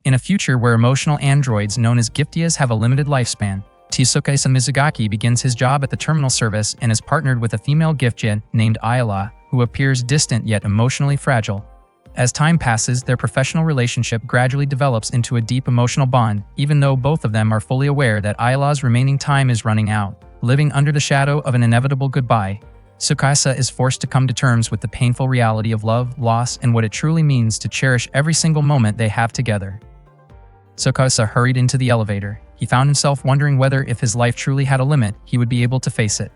In a future where emotional androids known as Giftias have a limited lifespan, Tsukasa Mizugaki begins his job at the terminal service and is partnered with a female Giftia named Ayala, who appears distant yet emotionally fragile. As time passes, their professional relationship gradually develops into a deep emotional bond, even though both of them are fully aware that Ayala's remaining time is running out. Living under the shadow of an inevitable goodbye, Tsukasa is forced to come to terms with the painful reality of love, loss, and what it truly means to cherish every single moment they have together. Tsukasa hurried into the elevator. He found himself wondering whether, if his life truly had a limit, he would be able to face it.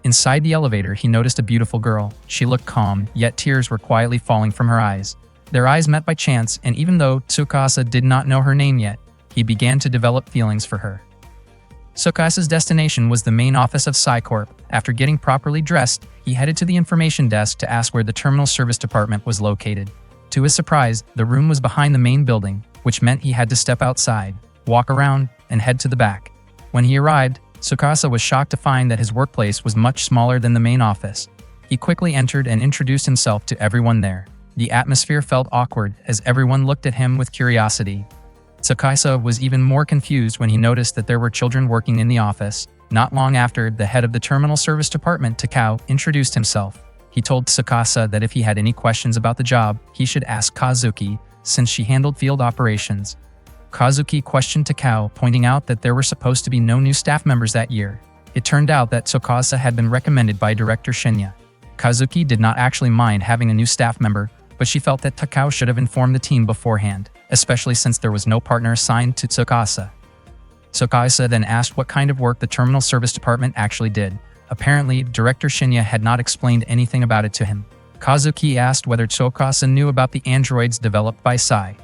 Inside the elevator, he noticed a beautiful girl. She looked calm, yet tears were quietly falling from her eyes. Their eyes met by chance, and even though Tsukasa did not know her name yet, he began to develop feelings for her. Tsukasa's destination was the main office of PsyCorp. After getting properly dressed, he headed to the information desk to ask where the terminal service department was located. To his surprise, the room was behind the main building, which meant he had to step outside, walk around, and head to the back. When he arrived, Tsukasa was shocked to find that his workplace was much smaller than the main office. He quickly entered and introduced himself to everyone there. The atmosphere felt awkward as everyone looked at him with curiosity. Tsukasa was even more confused when he noticed that there were children working in the office. Not long after, the head of the terminal service department, Takao, introduced himself. He told Tsukasa that if he had any questions about the job, he should ask Kazuki, since she handled field operations. Kazuki questioned Takao, pointing out that there were supposed to be no new staff members that year. It turned out that Tsukasa had been recommended by Director Shinya. Kazuki did not actually mind having a new staff member, but she felt that Takao should have informed the team beforehand, especially since there was no partner assigned to Tsukasa. Tsukasa then asked what kind of work the terminal service department actually did. Apparently, Director Shinya had not explained anything about it to him. Kazuki asked whether Tsukasa knew about the androids developed by Psy.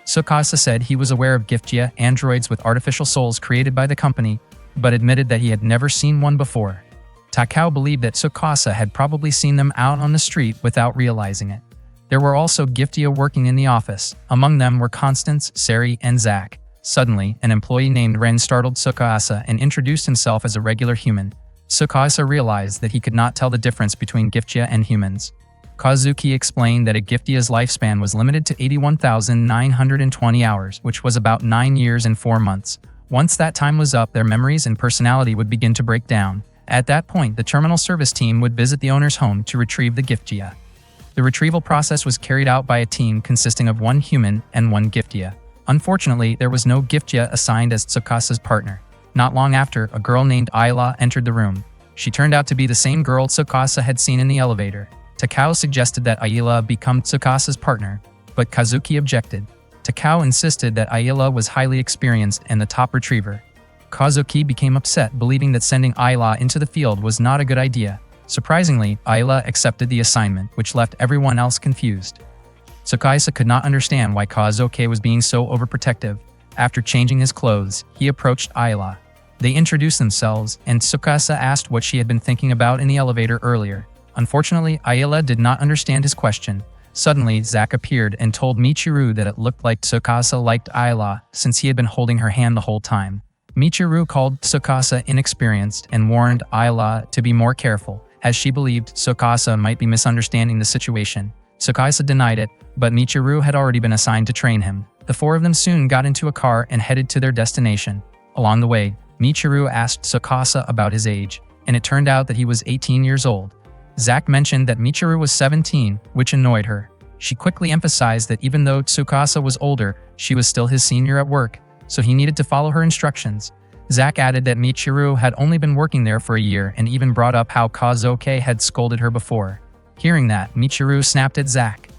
Tsukasa said he was aware of Giftia, androids with artificial souls created by the company, but admitted that he had never seen one before. Takao believed that Tsukasa had probably seen them out on the street without realizing it. There were also Giftia working in the office. Among them were Constance, Sari, and Zack. Suddenly, an employee named Ren startled Tsukasa and introduced himself as a regular human. Tsukasa realized that he could not tell the difference between Giftia and humans. Kazuki explained that a Giftia's lifespan was limited to 81,920 hours, which was about 9 years and 4 months. Once that time was up, their memories and personality would begin to break down. At that point, the terminal service team would visit the owner's home to retrieve the Giftia. The retrieval process was carried out by a team consisting of 1 human and 1 Giftia. Unfortunately, there was no Giftia assigned as Tsukasa's partner. Not long after, a girl named Ayla entered the room. She turned out to be the same girl Tsukasa had seen in the elevator. Takao suggested that Ayla become Tsukasa's partner, but Kazuki objected. Takao insisted that Ayla was highly experienced and the top retriever. Kazuki became upset, believing that sending Ayla into the field was not a good idea. Surprisingly, Ayla accepted the assignment, which left everyone else confused. Tsukasa could not understand why Kazuki was being so overprotective. After changing his clothes, he approached Ayla. They introduced themselves, and Tsukasa asked what she had been thinking about in the elevator earlier. Unfortunately, Ayla did not understand his question. Suddenly, Zack appeared and told Michiru that it looked like Tsukasa liked Ayla since he had been holding her hand the whole time. Michiru called Tsukasa inexperienced and warned Ayla to be more careful, as she believed Tsukasa might be misunderstanding the situation. Tsukasa denied it, but Michiru had already been assigned to train him. The 4 of them soon got into a car and headed to their destination. Along the way, Michiru asked Tsukasa about his age, and it turned out that he was 18 years old. Zack mentioned that Michiru was 17, which annoyed her. She quickly emphasized that even though Tsukasa was older, she was still his senior at work, so he needed to follow her instructions. Zack added that Michiru had only been working there for a year and even brought up how Kazuki had scolded her before. Hearing that, Michiru snapped at Zack.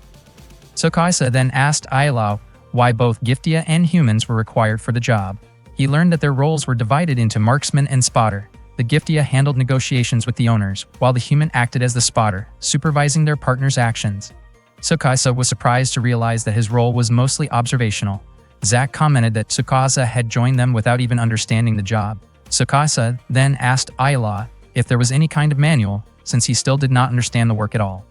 Tsukasa then asked Ayla why both Giftia and humans were required for the job. He learned that their roles were divided into marksman and spotter. The Giftia handled negotiations with the owners, while the human acted as the spotter, supervising their partner's actions. Tsukasa was surprised to realize that his role was mostly observational. Zack commented that Tsukasa had joined them without even understanding the job. Tsukasa then asked Ayla if there was any kind of manual, since he still did not understand the work at all.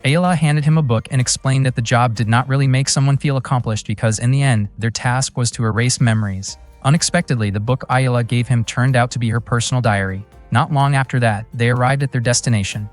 Ayla handed him a book and explained that the job did not really make someone feel accomplished because in the end, their task was to erase memories. Unexpectedly, the book Ayla gave him turned out to be her personal diary. Not long after that, they arrived at their destination.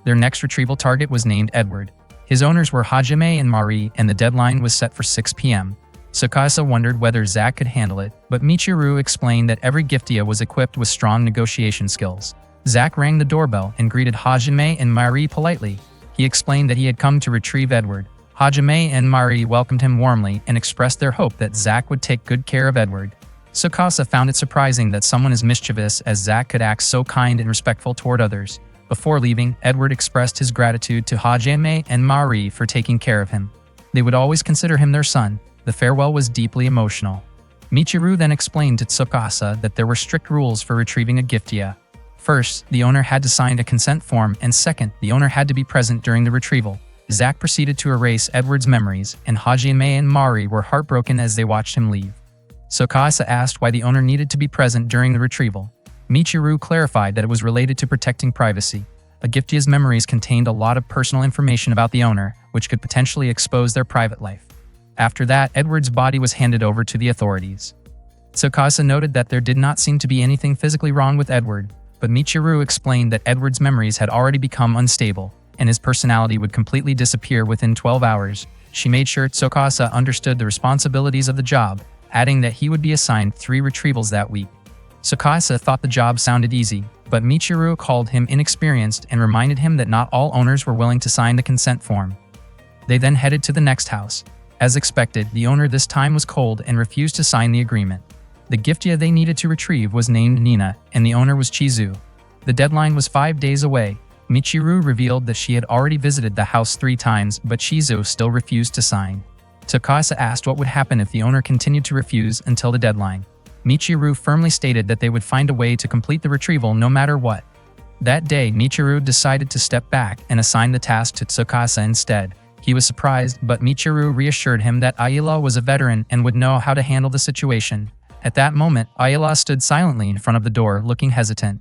Their next retrieval target was named Edward. His owners were Hajime and Mari, and the deadline was set for 6 p.m. Tsukasa wondered whether Zack could handle it, but Michiru explained that every Giftia was equipped with strong negotiation skills. Zack rang the doorbell and greeted Hajime and Mari politely. He explained that he had come to retrieve Edward. Hajime and Mari welcomed him warmly and expressed their hope that Zack would take good care of Edward. Tsukasa found it surprising that someone as mischievous as Zack could act so kind and respectful toward others. Before leaving, Edward expressed his gratitude to Hajime and Mari for taking care of him. They would always consider him their son. The farewell was deeply emotional. Michiru then explained to Tsukasa that there were strict rules for retrieving a Giftia. First, the owner had to sign a consent form, and second, the owner had to be present during the retrieval. Zack proceeded to erase Edward's memories, and Hajime and Mari were heartbroken as they watched him leave. Tsukasa asked why the owner needed to be present during the retrieval. Michiru clarified that it was related to protecting privacy. A Giftia's memories contained a lot of personal information about the owner, which could potentially expose their private life. After that, Edward's body was handed over to the authorities. Tsukasa noted that there did not seem to be anything physically wrong with Edward, but Michiru explained that Edward's memories had already become unstable, and his personality would completely disappear within 12 hours. She made sure Tsukasa understood the responsibilities of the job, adding that he would be assigned 3 retrievals that week. Tsukasa thought the job sounded easy, but Michiru called him inexperienced and reminded him that not all owners were willing to sign the consent form. They then headed to the next house. As expected, the owner this time was cold and refused to sign the agreement. The Giftia they needed to retrieve was named Nina, and the owner was Chizu. The deadline was 5 days away. Michiru revealed that she had already visited the house 3 times, but Chizu still refused to sign. Tsukasa asked what would happen if the owner continued to refuse until the deadline. Michiru firmly stated that they would find a way to complete the retrieval no matter what. That day, Michiru decided to step back and assign the task to Tsukasa instead. He was surprised, but Michiru reassured him that Ayala was a veteran and would know how to handle the situation. At that moment, Ayala stood silently in front of the door, looking hesitant.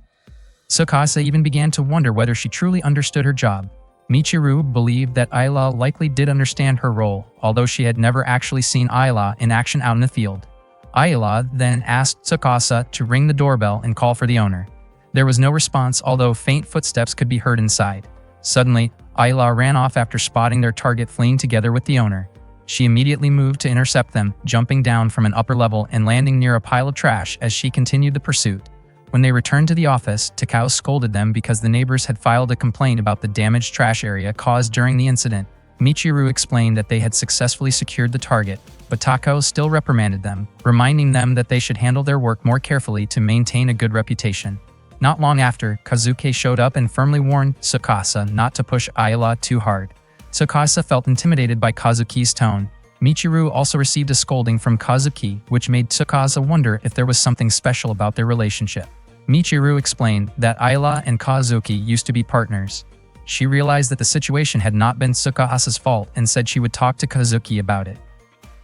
Tsukasa even began to wonder whether she truly understood her job. Michiru believed that Ayala likely did understand her role, although she had never actually seen Ayala in action out in the field. Ayala then asked Tsukasa to ring the doorbell and call for the owner. There was no response, although faint footsteps could be heard inside. Suddenly, Ayala ran off after spotting their target fleeing together with the owner. She immediately moved to intercept them, jumping down from an upper level and landing near a pile of trash as she continued the pursuit. When they returned to the office, Takao scolded them because the neighbors had filed a complaint about the damaged trash area caused during the incident. Michiru explained that they had successfully secured the target, but Takao still reprimanded them, reminding them that they should handle their work more carefully to maintain a good reputation. Not long after, Kazuki showed up and firmly warned Tsukasa not to push Ayala too hard. Tsukasa felt intimidated by Kazuki's tone. Michiru also received a scolding from Kazuki, which made Tsukasa wonder if there was something special about their relationship. Michiru explained that Ayala and Kazuki used to be partners. She realized that the situation had not been Tsukasa's fault and said she would talk to Kazuki about it.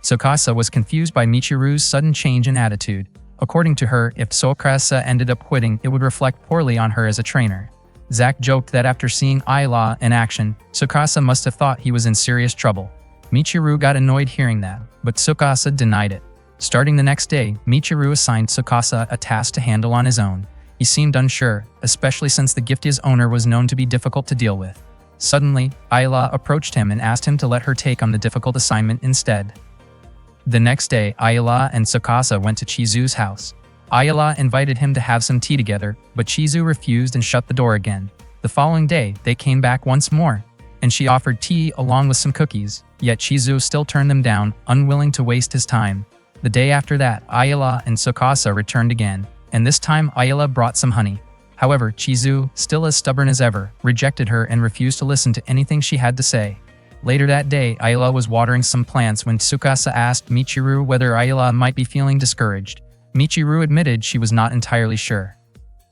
Tsukasa was confused by Michiru's sudden change in attitude. According to her, if Tsukasa ended up quitting, it would reflect poorly on her as a trainer. Zack joked that after seeing Ayala in action, Tsukasa must have thought he was in serious trouble. Michiru got annoyed hearing that, but Tsukasa denied it. Starting the next day, Michiru assigned Tsukasa a task to handle on his own. He seemed unsure, especially since the Giftia's owner was known to be difficult to deal with. Suddenly, Ayala approached him and asked him to let her take on the difficult assignment instead. The next day, Ayala and Tsukasa went to Chizu's house. Ayala invited him to have some tea together, but Chizu refused and shut the door again. The following day, they came back once more, and she offered tea along with some cookies, yet Chizu still turned them down, unwilling to waste his time. The day after that, Ayala and Tsukasa returned again, and this time Ayala brought some honey. However, Chizu, still as stubborn as ever, rejected her and refused to listen to anything she had to say. Later that day, Ayala was watering some plants when Tsukasa asked Michiru whether Ayala might be feeling discouraged. Michiru admitted she was not entirely sure.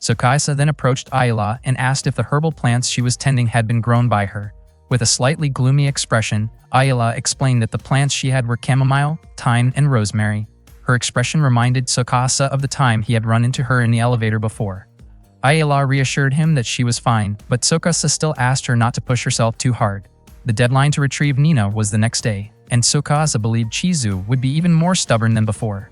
Tsukasa then approached Ayala and asked if the herbal plants she was tending had been grown by her. With a slightly gloomy expression, Ayala explained that the plants she had were chamomile, thyme, and rosemary. Her expression reminded Tsukasa of the time he had run into her in the elevator before. Ayala reassured him that she was fine, but Tsukasa still asked her not to push herself too hard. The deadline to retrieve Nina was the next day, and Tsukasa believed Chizu would be even more stubborn than before.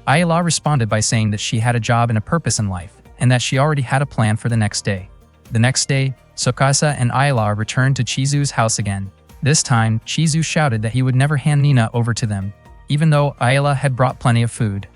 Ayala responded by saying that she had a job and a purpose in life, and that she already had a plan for the next day. The next day, Tsukasa and Ayala returned to Chizu's house again. This time, Chizu shouted that he would never hand Nina over to them. even though Ayala had brought plenty of food.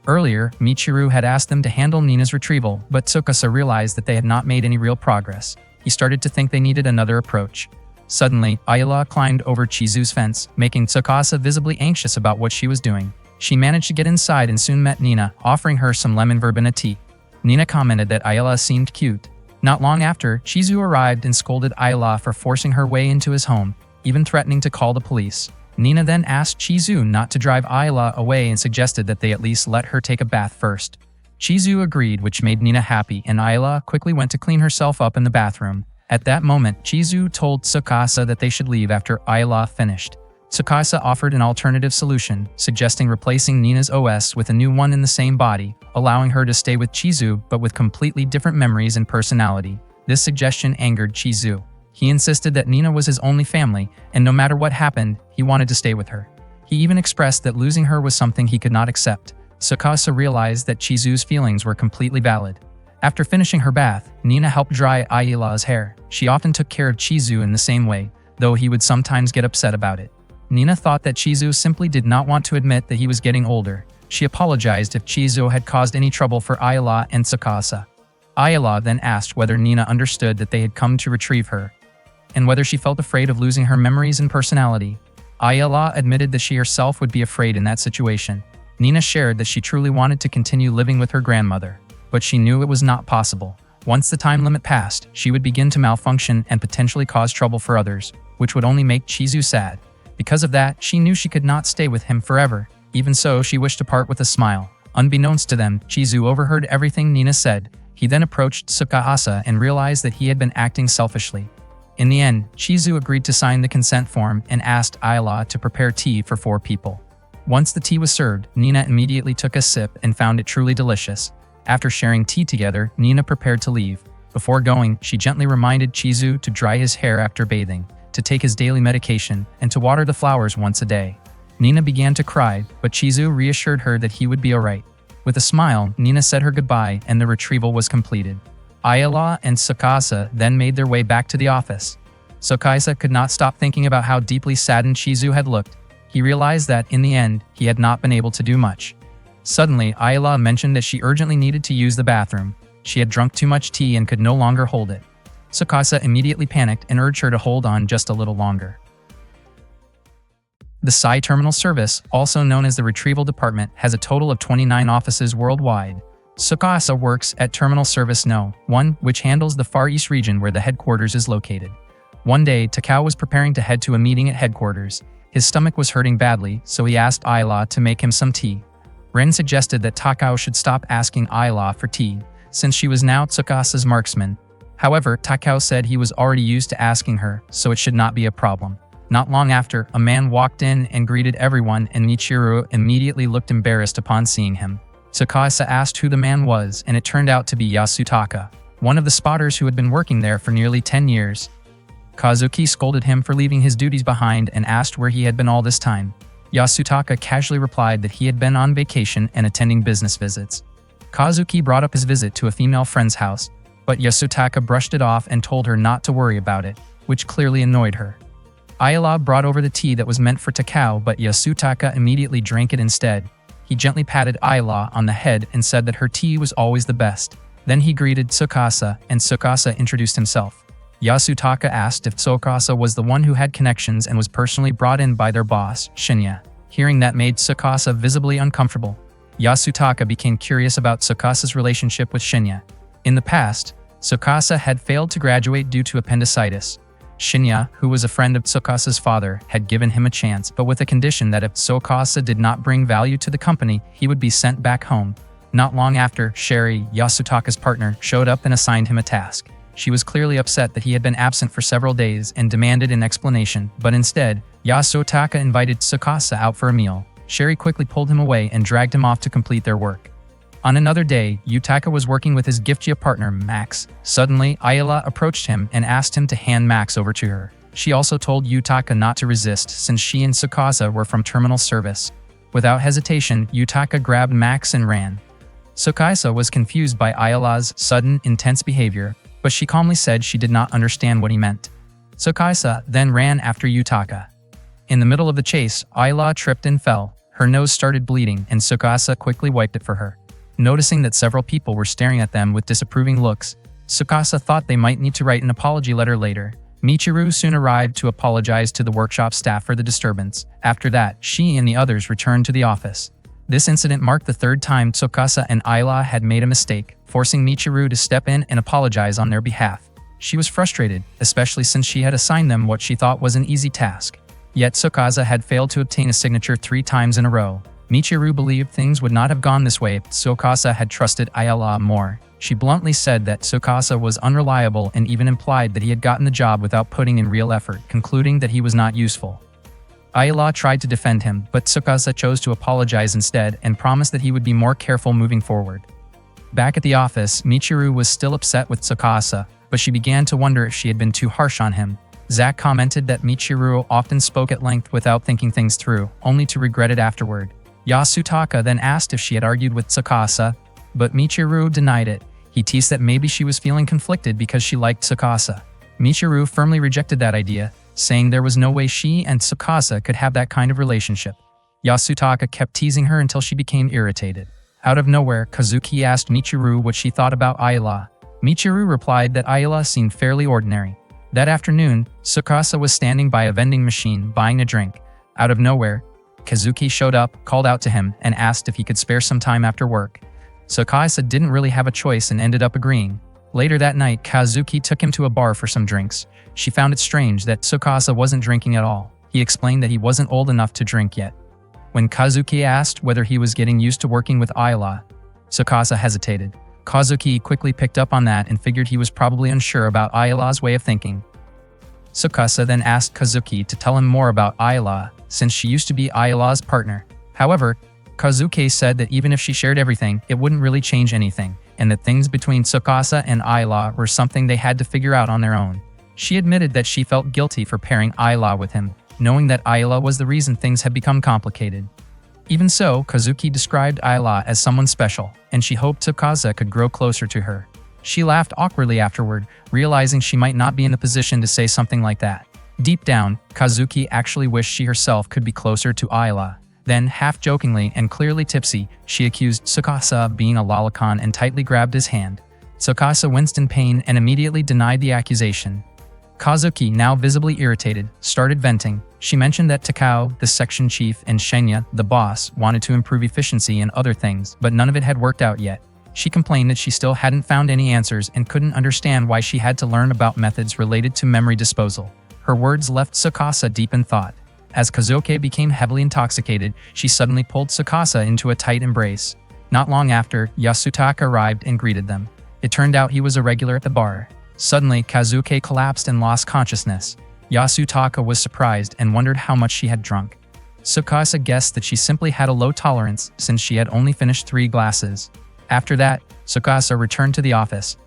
Earlier, Michiru had asked them to handle Nina's retrieval, but Tsukasa realized that they had not made any real progress. He started to think they needed another approach. Suddenly, Ayala climbed over Chizu's fence, making Tsukasa visibly anxious about what she was doing. She managed to get inside and soon met Nina, offering her some lemon verbena tea. Nina commented that Ayala seemed cute. Not long after, Chizu arrived and scolded Ayala for forcing her way into his home, even threatening to call the police. Nina then asked Chizu not to drive Ayala away and suggested that they at least let her take a bath first. Chizu agreed, which made Nina happy, and Ayala quickly went to clean herself up in the bathroom. At that moment, Chizu told Tsukasa that they should leave after Ayala finished. Tsukasa offered an alternative solution, suggesting replacing Nina's OS with a new one in the same body, allowing her to stay with Chizu but with completely different memories and personality. This suggestion angered Chizu. He insisted that Nina was his only family, and no matter what happened, he wanted to stay with her. He even expressed that losing her was something he could not accept. Tsukasa realized that Chizu's feelings were completely valid. After finishing her bath, Nina helped dry Ayala's hair. She often took care of Chizu in the same way, though he would sometimes get upset about it. Nina thought that Chizu simply did not want to admit that he was getting older. She apologized if Chizu had caused any trouble for Ayala and Tsukasa. Ayala then asked whether Nina understood that they had come to retrieve her, and whether she felt afraid of losing her memories and personality. Ayala admitted that she herself would be afraid in that situation. Nina shared that she truly wanted to continue living with her grandmother, but she knew it was not possible. Once the time limit passed, she would begin to malfunction and potentially cause trouble for others, which would only make Chizu sad. Because of that, she knew she could not stay with him forever. Even so, she wished to part with a smile. Unbeknownst to them, Chizu overheard everything Nina said. He then approached Tsukasa and realized that he had been acting selfishly. In the end, Chizu agreed to sign the consent form and asked Ayala to prepare tea for 4 people. Once the tea was served, Nina immediately took a sip and found it truly delicious. After sharing tea together, Nina prepared to leave. Before going, she gently reminded Chizu to dry his hair after bathing, to take his daily medication, and to water the flowers once a day. Nina began to cry, but Chizu reassured her that he would be alright. With a smile, Nina said her goodbye and the retrieval was completed. Ayala and Tsukasa then made their way back to the office. Tsukasa could not stop thinking about how deeply saddened Chizu had looked. He realized that, in the end, he had not been able to do much. Suddenly, Ayala mentioned that she urgently needed to use the bathroom. She had drunk too much tea and could no longer hold it. Tsukasa immediately panicked and urged her to hold on just a little longer. The Sai Terminal Service, also known as the Retrieval Department, has a total of 29 offices worldwide. Tsukasa works at Terminal Service No. 1, which handles the Far East region where the headquarters is located. One day, Takao was preparing to head to a meeting at headquarters. His stomach was hurting badly, so he asked Ayala to make him some tea. Ren suggested that Takao should stop asking Ayala for tea, since she was now Tsukasa's marksman. However, Takao said he was already used to asking her, so it should not be a problem. Not long after, a man walked in and greeted everyone, and Michiru immediately looked embarrassed upon seeing him. Tsukasa asked who the man was, and it turned out to be Yasutaka, one of the spotters who had been working there for nearly 10 years. Kazuki scolded him for leaving his duties behind and asked where he had been all this time. Yasutaka casually replied that he had been on vacation and attending business visits. Kazuki brought up his visit to a female friend's house, but Yasutaka brushed it off and told her not to worry about it, which clearly annoyed her. Ayala brought over the tea that was meant for Takao, but Yasutaka immediately drank it instead. He gently patted Ayala on the head and said that her tea was always the best. Then he greeted Tsukasa, and Tsukasa introduced himself. Yasutaka asked if Tsukasa was the one who had connections and was personally brought in by their boss, Shinya. Hearing that made Tsukasa visibly uncomfortable. Yasutaka became curious about Tsukasa's relationship with Shinya. In the past, Tsukasa had failed to graduate due to appendicitis. Shinya, who was a friend of Tsukasa's father, had given him a chance, but with a condition that if Tsukasa did not bring value to the company, he would be sent back home. Not long after, Sherry, Yasutaka's partner, showed up and assigned him a task. She was clearly upset that he had been absent for several days and demanded an explanation, but instead, Yasutaka invited Tsukasa out for a meal. Sherry quickly pulled him away and dragged him off to complete their work. On another day, Yutaka was working with his Giftgia partner, Max. Suddenly, Ayala approached him and asked him to hand Max over to her. She also told Yutaka not to resist since she and Tsukasa were from Terminal Service. Without hesitation, Yutaka grabbed Max and ran. Tsukasa was confused by Ayala's sudden, intense behavior, but she calmly said she did not understand what he meant. Tsukasa then ran after Yutaka. In the middle of the chase, Ayala tripped and fell. Her nose started bleeding and Tsukasa quickly wiped it for her. Noticing that several people were staring at them with disapproving looks, Tsukasa thought they might need to write an apology letter later. Michiru soon arrived to apologize to the workshop staff for the disturbance. After that, she and the others returned to the office. This incident marked the third time Tsukasa and Ayla had made a mistake, forcing Michiru to step in and apologize on their behalf. She was frustrated, especially since she had assigned them what she thought was an easy task. Yet Tsukasa had failed to obtain a signature 3 times in a row. Michiru believed things would not have gone this way if Tsukasa had trusted Ayla more. She bluntly said that Tsukasa was unreliable and even implied that he had gotten the job without putting in real effort, concluding that he was not useful. Ayla tried to defend him, but Tsukasa chose to apologize instead and promised that he would be more careful moving forward. Back at the office, Michiru was still upset with Tsukasa, but she began to wonder if she had been too harsh on him. Zack commented that Michiru often spoke at length without thinking things through, only to regret it afterward. Yasutaka then asked if she had argued with Tsukasa, but Michiru denied it. He teased that maybe she was feeling conflicted because she liked Tsukasa. Michiru firmly rejected that idea, saying there was no way she and Tsukasa could have that kind of relationship. Yasutaka kept teasing her until she became irritated. Out of nowhere, Kazuki asked Michiru what she thought about Ayla. Michiru replied that Ayla seemed fairly ordinary. That afternoon, Tsukasa was standing by a vending machine buying a drink. Out of nowhere, Kazuki showed up, called out to him, and asked if he could spare some time after work. Tsukasa didn't really have a choice and ended up agreeing. Later that night, Kazuki took him to a bar for some drinks. She found it strange that Tsukasa wasn't drinking at all. He explained that he wasn't old enough to drink yet. When Kazuki asked whether he was getting used to working with Ayla, Tsukasa hesitated. Kazuki quickly picked up on that and figured he was probably unsure about Ayla's way of thinking. Tsukasa then asked Kazuki to tell him more about Ayla, since she used to be Ayla's partner. However, Kazuki said that even if she shared everything, it wouldn't really change anything, and that things between Tsukasa and Ayla were something they had to figure out on their own. She admitted that she felt guilty for pairing Ayla with him, knowing that Ayla was the reason things had become complicated. Even so, Kazuki described Ayla as someone special, and she hoped Tsukasa could grow closer to her. She laughed awkwardly afterward, realizing she might not be in the position to say something like that. Deep down, Kazuki actually wished she herself could be closer to Ayla. Then, half-jokingly and clearly tipsy, she accused Tsukasa of being a lolicon and tightly grabbed his hand. Tsukasa winced in pain and immediately denied the accusation. Kazuki, now visibly irritated, started venting. She mentioned that Takao, the section chief, and Shenya, the boss, wanted to improve efficiency and other things, but none of it had worked out yet. She complained that she still hadn't found any answers and couldn't understand why she had to learn about methods related to memory disposal. Her words left Tsukasa deep in thought. As Kazuki became heavily intoxicated, she suddenly pulled Tsukasa into a tight embrace. Not long after, Yasutaka arrived and greeted them. It turned out he was a regular at the bar. Suddenly, Kazuki collapsed and lost consciousness. Yasutaka was surprised and wondered how much she had drunk. Tsukasa guessed that she simply had a low tolerance since she had only finished 3 glasses. After that, Tsukasa returned to the office.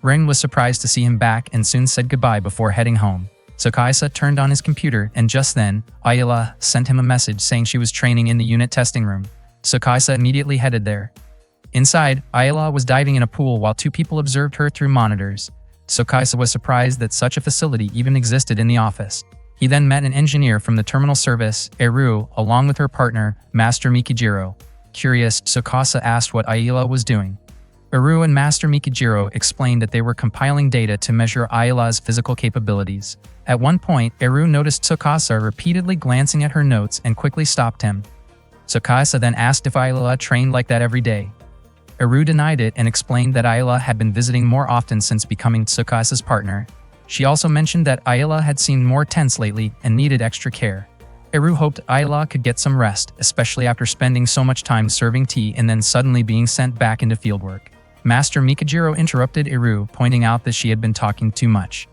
Ring was surprised to see him back and soon said goodbye before heading home. Tsukasa turned on his computer and just then, Ayla sent him a message saying she was training in the unit testing room. Tsukasa immediately headed there. Inside, Ayla was diving in a pool while 2 people observed her through monitors. Tsukasa was surprised that such a facility even existed in the office. He then met an engineer from the terminal service, Eru, along with her partner, Master Mikijiro. Curious, Tsukasa asked what Ayla was doing. Eru and Master Mikijiro explained that they were compiling data to measure Ayla's physical capabilities. At one point, Eru noticed Tsukasa repeatedly glancing at her notes and quickly stopped him. Tsukasa then asked if Ayla trained like that every day. Eru denied it and explained that Ayla had been visiting more often since becoming Tsukasa's partner. She also mentioned that Ayla had seemed more tense lately and needed extra care. Eru hoped Ayla could get some rest, especially after spending so much time serving tea and then suddenly being sent back into fieldwork. Master Mikijiro interrupted Eru, pointing out that she had been talking too much.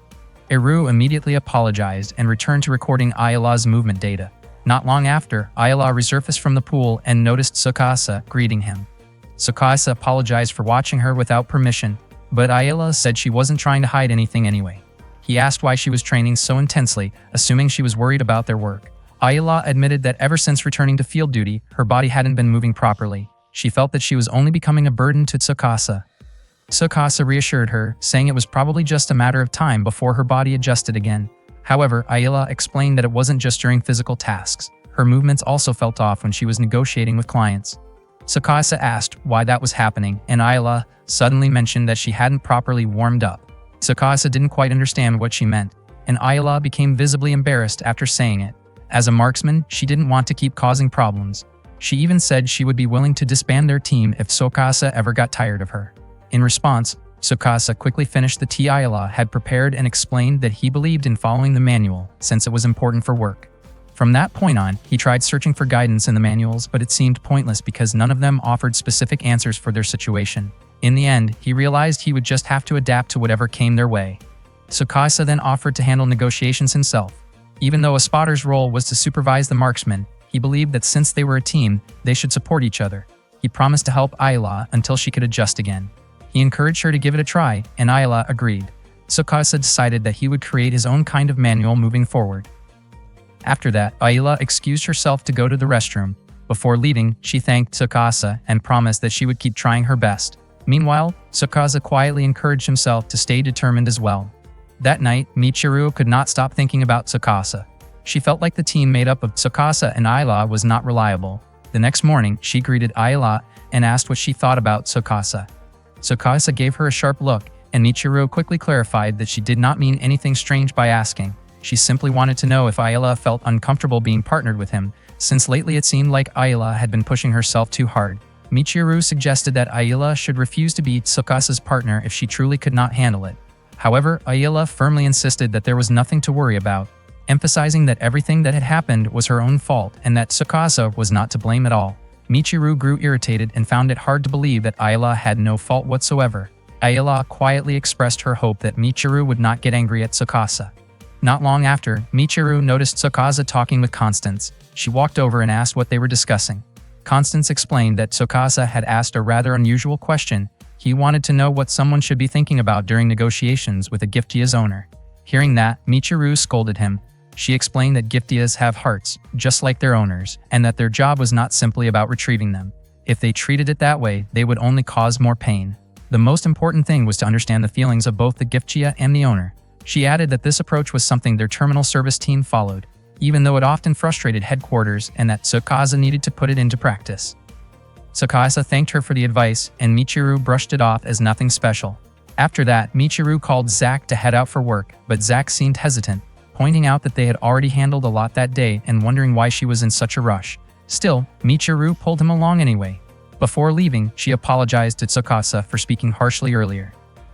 Eru immediately apologized and returned to recording Ayla's movement data. Not long after, Ayla resurfaced from the pool and noticed Tsukasa greeting him. Tsukasa apologized for watching her without permission, but Ayla said she wasn't trying to hide anything anyway. He asked why she was training so intensely, assuming she was worried about their work. Ayla admitted that ever since returning to field duty, her body hadn't been moving properly. She felt that she was only becoming a burden to Tsukasa. Tsukasa reassured her, saying it was probably just a matter of time before her body adjusted again. However, Ayla explained that it wasn't just during physical tasks. Her movements also felt off when she was negotiating with clients. Tsukasa asked why that was happening, and Ayala suddenly mentioned that she hadn't properly warmed up. Tsukasa didn't quite understand what she meant, and Ayala became visibly embarrassed after saying it. As a marksman, she didn't want to keep causing problems. She even said she would be willing to disband their team if Tsukasa ever got tired of her. In response, Tsukasa quickly finished the tea Ayala had prepared and explained that he believed in following the manual since it was important for work. From that point on, he tried searching for guidance in the manuals, but it seemed pointless because none of them offered specific answers for their situation. In the end, he realized he would just have to adapt to whatever came their way. Tsukasa then offered to handle negotiations himself. Even though a spotter's role was to supervise the marksmen, he believed that since they were a team, they should support each other. He promised to help Ayala until she could adjust again. He encouraged her to give it a try, and Ayala agreed. Tsukasa decided that he would create his own kind of manual moving forward. After that, Ayala excused herself to go to the restroom. Before leaving, she thanked Tsukasa and promised that she would keep trying her best. Meanwhile, Tsukasa quietly encouraged himself to stay determined as well. That night, Michiru could not stop thinking about Tsukasa. She felt like the team made up of Tsukasa and Ayala was not reliable. The next morning, she greeted Ayala and asked what she thought about Tsukasa. Tsukasa gave her a sharp look, and Michiru quickly clarified that she did not mean anything strange by asking. She simply wanted to know if Ayala felt uncomfortable being partnered with him, since lately it seemed like Ayala had been pushing herself too hard. Michiru suggested that Ayala should refuse to be Tsukasa's partner if she truly could not handle it. However, Ayala firmly insisted that there was nothing to worry about, emphasizing that everything that had happened was her own fault and that Tsukasa was not to blame at all. Michiru grew irritated and found it hard to believe that Ayala had no fault whatsoever. Ayala quietly expressed her hope that Michiru would not get angry at Tsukasa. Not long after, Michiru noticed Tsukasa talking with Constance. She walked over and asked what they were discussing. Constance explained that Tsukasa had asked a rather unusual question. He wanted to know what someone should be thinking about during negotiations with a Giftia's owner. Hearing that, Michiru scolded him. She explained that Giftias have hearts, just like their owners, and that their job was not simply about retrieving them. If they treated it that way, they would only cause more pain. The most important thing was to understand the feelings of both the Giftia and the owner. She added that this approach was something their terminal service team followed, even though it often frustrated headquarters, and that Tsukasa needed to put it into practice. Tsukasa thanked her for the advice, and Michiru brushed it off as nothing special. After that, Michiru called Zack to head out for work, but Zack seemed hesitant, pointing out that they had already handled a lot that day and wondering why she was in such a rush. Still, Michiru pulled him along anyway. Before leaving, she apologized to Tsukasa for speaking harshly earlier.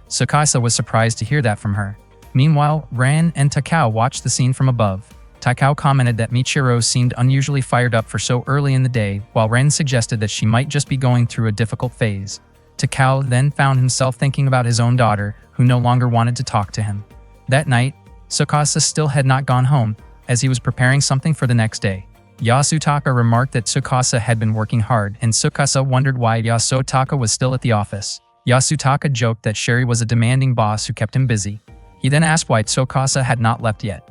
Tsukasa was surprised to hear that from her. Meanwhile, Ran and Takao watched the scene from above. Takao commented that Michiru seemed unusually fired up for so early in the day, while Ren suggested that she might just be going through a difficult phase. Takao then found himself thinking about his own daughter, who no longer wanted to talk to him. That night, Tsukasa still had not gone home, as he was preparing something for the next day. Yasutaka remarked that Tsukasa had been working hard, and Tsukasa wondered why Yasutaka was still at the office. Yasutaka joked that Sherry was a demanding boss who kept him busy. He then asked why Tsukasa had not left yet.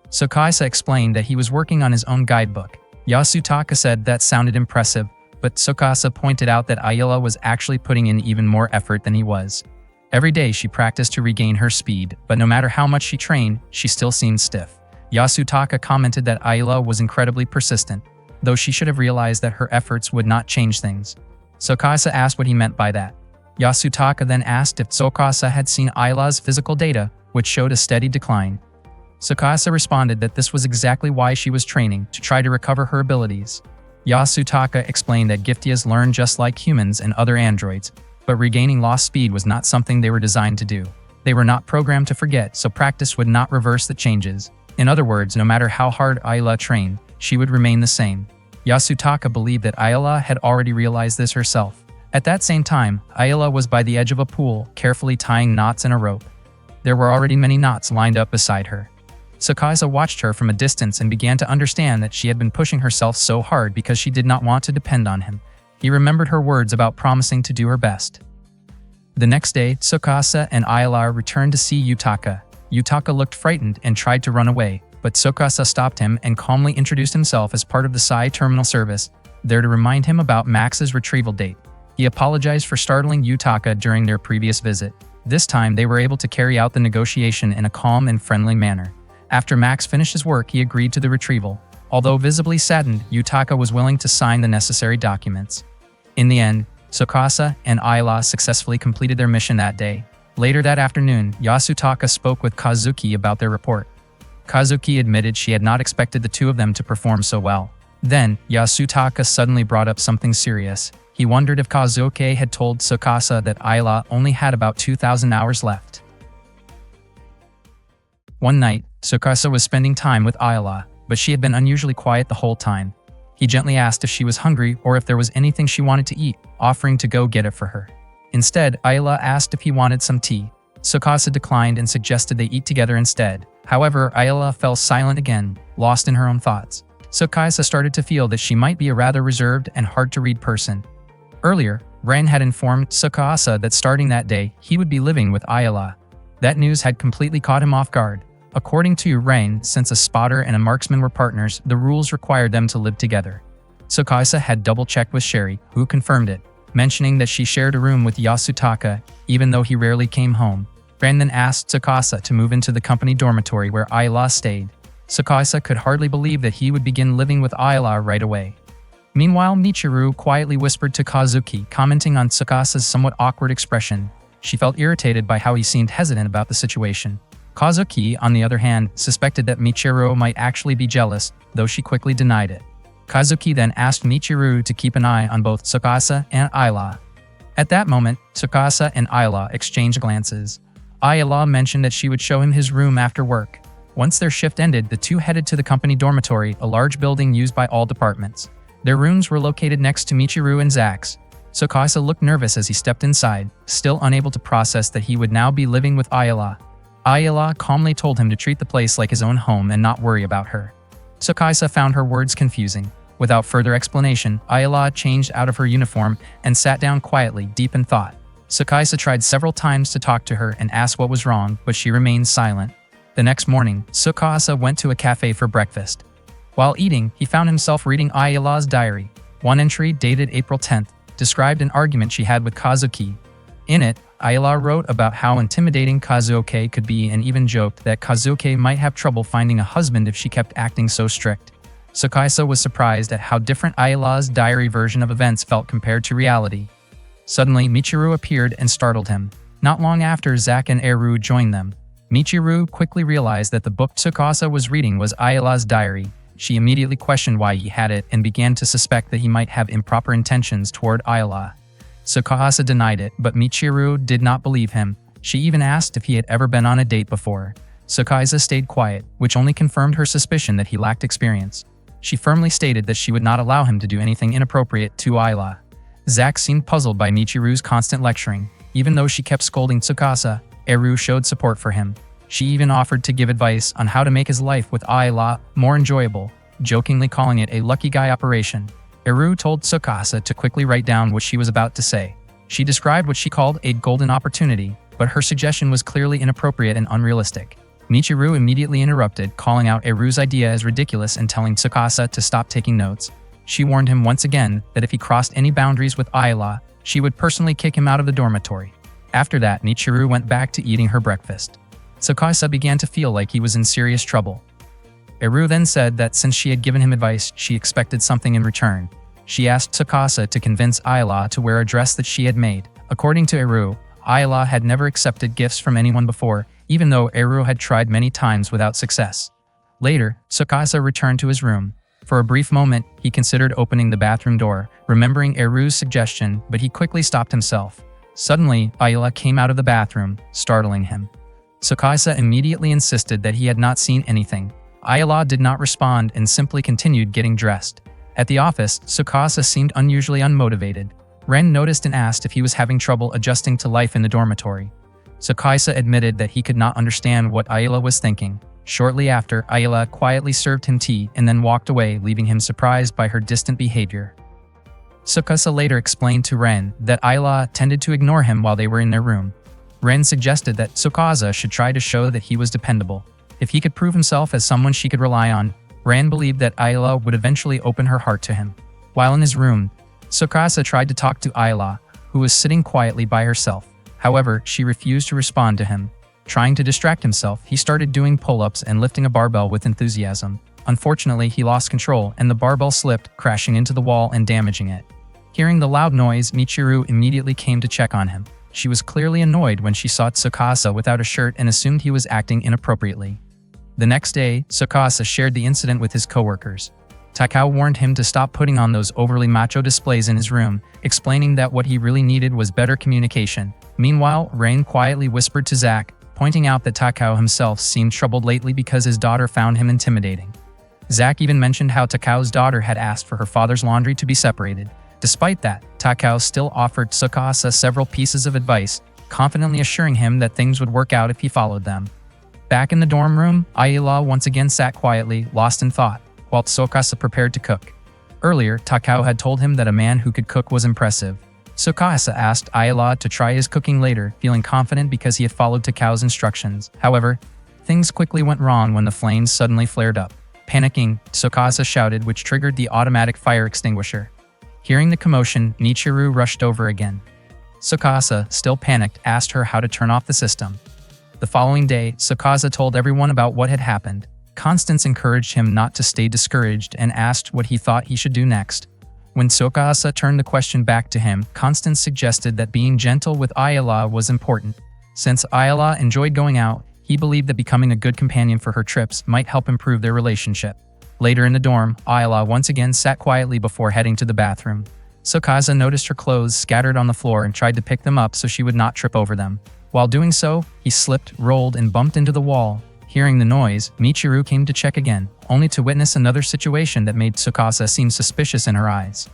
Tsukasa explained that he was working on his own guidebook. Yasutaka said that sounded impressive, but Tsukasa pointed out that Ayala was actually putting in even more effort than he was. Every day she practiced to regain her speed, but no matter how much she trained, she still seemed stiff. Yasutaka commented that Ayala was incredibly persistent, though she should have realized that her efforts would not change things. Tsukasa asked what he meant by that. Yasutaka then asked if Tsukasa had seen Ayala's physical data, which showed a steady decline. Tsukasa responded that this was exactly why she was training, to try to recover her abilities. Yasutaka explained that Giftias learn just like humans and other androids, but regaining lost speed was not something they were designed to do. They were not programmed to forget, so practice would not reverse the changes. In other words, no matter how hard Ayala trained, she would remain the same. Yasutaka believed that Ayala had already realized this herself. At that same time, Ayala was by the edge of a pool, carefully tying knots in a rope. There were already many knots lined up beside her. Tsukasa watched her from a distance and began to understand that she had been pushing herself so hard because she did not want to depend on him. He remembered her words about promising to do her best. The next day, Tsukasa and Ayala returned to see Yutaka. Yutaka looked frightened and tried to run away, but Tsukasa stopped him and calmly introduced himself as part of the Sai terminal service, there to remind him about Max's retrieval date. He apologized for startling Yutaka during their previous visit. This time, they were able to carry out the negotiation in a calm and friendly manner. After Max finished his work, he agreed to the retrieval. Although visibly saddened, Yutaka was willing to sign the necessary documents. In the end, Tsukasa and Ayla successfully completed their mission that day. Later that afternoon, Yasutaka spoke with Kazuki about their report. Kazuki admitted she had not expected the two of them to perform so well. Then, Yasutaka suddenly brought up something serious. He wondered if Kazuki had told Tsukasa that Ayla only had about 2,000 hours left. One night, Tsukasa was spending time with Ayla, but she had been unusually quiet the whole time. He gently asked if she was hungry or if there was anything she wanted to eat, offering to go get it for her. Instead, Ayla asked if he wanted some tea. Tsukasa declined and suggested they eat together instead. However, Ayla fell silent again, lost in her own thoughts. Tsukasa started to feel that she might be a rather reserved and hard-to-read person. Earlier, Ren had informed Tsukasa that starting that day, he would be living with Ayla. That news had completely caught him off guard. According to Ren, since a spotter and a marksman were partners, the rules required them to live together. Tsukasa had double-checked with Sherry, who confirmed it, mentioning that she shared a room with Yasutaka, even though he rarely came home. Ren then asked Tsukasa to move into the company dormitory where Ayla stayed. Tsukasa could hardly believe that he would begin living with Ayla right away. Meanwhile, Michiru quietly whispered to Kazuki, commenting on Tsukasa's somewhat awkward expression. She felt irritated by how he seemed hesitant about the situation. Kazuki, on the other hand, suspected that Michiru might actually be jealous, though she quickly denied it. Kazuki then asked Michiru to keep an eye on both Tsukasa and Ayla. At that moment, Tsukasa and Ayla exchanged glances. Ayla mentioned that she would show him his room after work. Once their shift ended, the two headed to the company dormitory, a large building used by all departments. Their rooms were located next to Michiru and Zach's. Tsukasa looked nervous as he stepped inside, still unable to process that he would now be living with Ayla. Ayla calmly told him to treat the place like his own home and not worry about her. Tsukasa found her words confusing. Without further explanation, Ayla changed out of her uniform and sat down quietly, deep in thought. Tsukasa tried several times to talk to her and ask what was wrong, but she remained silent. The next morning, Tsukasa went to a cafe for breakfast. While eating, he found himself reading Ayla's diary. One entry, dated April 10th, described an argument she had with Kazuki. In it, Ayla wrote about how intimidating Kazuki could be and even joked that Kazuki might have trouble finding a husband if she kept acting so strict. Tsukasa was surprised at how different Ayla's diary version of events felt compared to reality. Suddenly, Michiru appeared and startled him. Not long after, Zach and Eru joined them. Michiru quickly realized that the book Tsukasa was reading was Ayla's diary. She immediately questioned why he had it and began to suspect that he might have improper intentions toward Ayla. Tsukasa denied it, but Michiru did not believe him. She even asked if he had ever been on a date before. Tsukasa stayed quiet, which only confirmed her suspicion that he lacked experience. She firmly stated that she would not allow him to do anything inappropriate to Ayla. Zach seemed puzzled by Michiru's constant lecturing. Even though she kept scolding Tsukasa, Eru showed support for him. She even offered to give advice on how to make his life with Ayla more enjoyable, jokingly calling it a lucky guy operation. Eru told Tsukasa to quickly write down what she was about to say. She described what she called a golden opportunity, but her suggestion was clearly inappropriate and unrealistic. Michiru immediately interrupted, calling out Eru's idea as ridiculous and telling Tsukasa to stop taking notes. She warned him once again that if he crossed any boundaries with Ayla, she would personally kick him out of the dormitory. After that, Michiru went back to eating her breakfast. Tsukasa began to feel like he was in serious trouble. Eru then said that since she had given him advice, she expected something in return. She asked Tsukasa to convince Ayla to wear a dress that she had made. According to Eru, Ayla had never accepted gifts from anyone before, even though Eru had tried many times without success. Later, Tsukasa returned to his room. For a brief moment, he considered opening the bathroom door, remembering Eru's suggestion, but he quickly stopped himself. Suddenly, Ayla came out of the bathroom, startling him. Tsukasa immediately insisted that he had not seen anything. Ayla did not respond and simply continued getting dressed. At the office, Tsukasa seemed unusually unmotivated. Ren noticed and asked if he was having trouble adjusting to life in the dormitory. Tsukasa admitted that he could not understand what Ayla was thinking. Shortly after, Ayla quietly served him tea and then walked away, leaving him surprised by her distant behavior. Tsukasa later explained to Ren that Ayla tended to ignore him while they were in their room. Ren suggested that Tsukasa should try to show that he was dependable. If he could prove himself as someone she could rely on, Ren believed that Ayla would eventually open her heart to him. While in his room, Tsukasa tried to talk to Ayla, who was sitting quietly by herself. However, she refused to respond to him. Trying to distract himself, he started doing pull-ups and lifting a barbell with enthusiasm. Unfortunately, he lost control and the barbell slipped, crashing into the wall and damaging it. Hearing the loud noise, Michiru immediately came to check on him. She was clearly annoyed when she saw Tsukasa without a shirt and assumed he was acting inappropriately. The next day, Tsukasa shared the incident with his coworkers. Takao warned him to stop putting on those overly macho displays in his room, explaining that what he really needed was better communication. Meanwhile, Rain quietly whispered to Zack, pointing out that Takao himself seemed troubled lately because his daughter found him intimidating. Zack even mentioned how Takao's daughter had asked for her father's laundry to be separated. Despite that, Takao still offered Tsukasa several pieces of advice, confidently assuring him that things would work out if he followed them. Back in the dorm room, Ayala once again sat quietly, lost in thought, while Tsukasa prepared to cook. Earlier, Takao had told him that a man who could cook was impressive. Tsukasa asked Ayala to try his cooking later, feeling confident because he had followed Takao's instructions. However, things quickly went wrong when the flames suddenly flared up. Panicking, Tsukasa shouted, which triggered the automatic fire extinguisher. Hearing the commotion, Michiru rushed over again. Tsukasa, still panicked, asked her how to turn off the system. The following day, Tsukasa told everyone about what had happened. Constance encouraged him not to stay discouraged and asked what he thought he should do next. When Tsukasa turned the question back to him, Constance suggested that being gentle with Ayala was important. Since Ayala enjoyed going out, he believed that becoming a good companion for her trips might help improve their relationship. Later in the dorm, Ayala once again sat quietly before heading to the bathroom. Tsukasa noticed her clothes scattered on the floor and tried to pick them up so she would not trip over them. While doing so, he slipped, rolled, and bumped into the wall. Hearing the noise, Michiru came to check again, only to witness another situation that made Tsukasa seem suspicious in her eyes.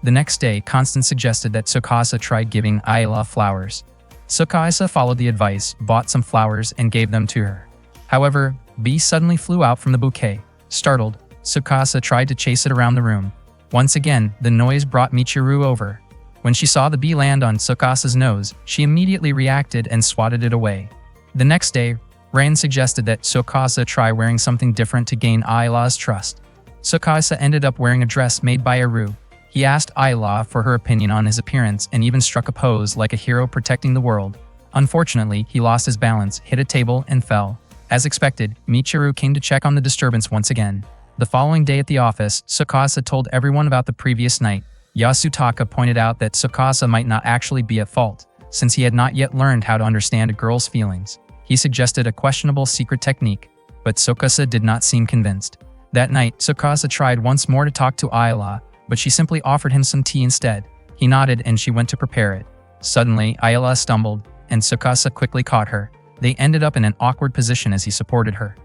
The next day, Constance suggested that Tsukasa try giving Ayala flowers. Tsukasa followed the advice, bought some flowers, and gave them to her. However, bee suddenly flew out from the bouquet. Startled, Tsukasa tried to chase it around the room. Once again, the noise brought Michiru over. When she saw the bee land on Tsukasa's nose, she immediately reacted and swatted it away. The next day, Rain suggested that Tsukasa try wearing something different to gain Ayala's trust. Tsukasa ended up wearing a dress made by Aru. He asked Ayala for her opinion on his appearance and even struck a pose like a hero protecting the world. Unfortunately, he lost his balance, hit a table, and fell. As expected, Michiru came to check on the disturbance once again. The following day at the office, Tsukasa told everyone about the previous night. Yasutaka pointed out that Tsukasa might not actually be at fault, since he had not yet learned how to understand a girl's feelings. He suggested a questionable secret technique, but Tsukasa did not seem convinced. That night, Tsukasa tried once more to talk to Ayala, but she simply offered him some tea instead. He nodded and she went to prepare it. Suddenly, Ayala stumbled, and Tsukasa quickly caught her. They ended up in an awkward position as he supported her.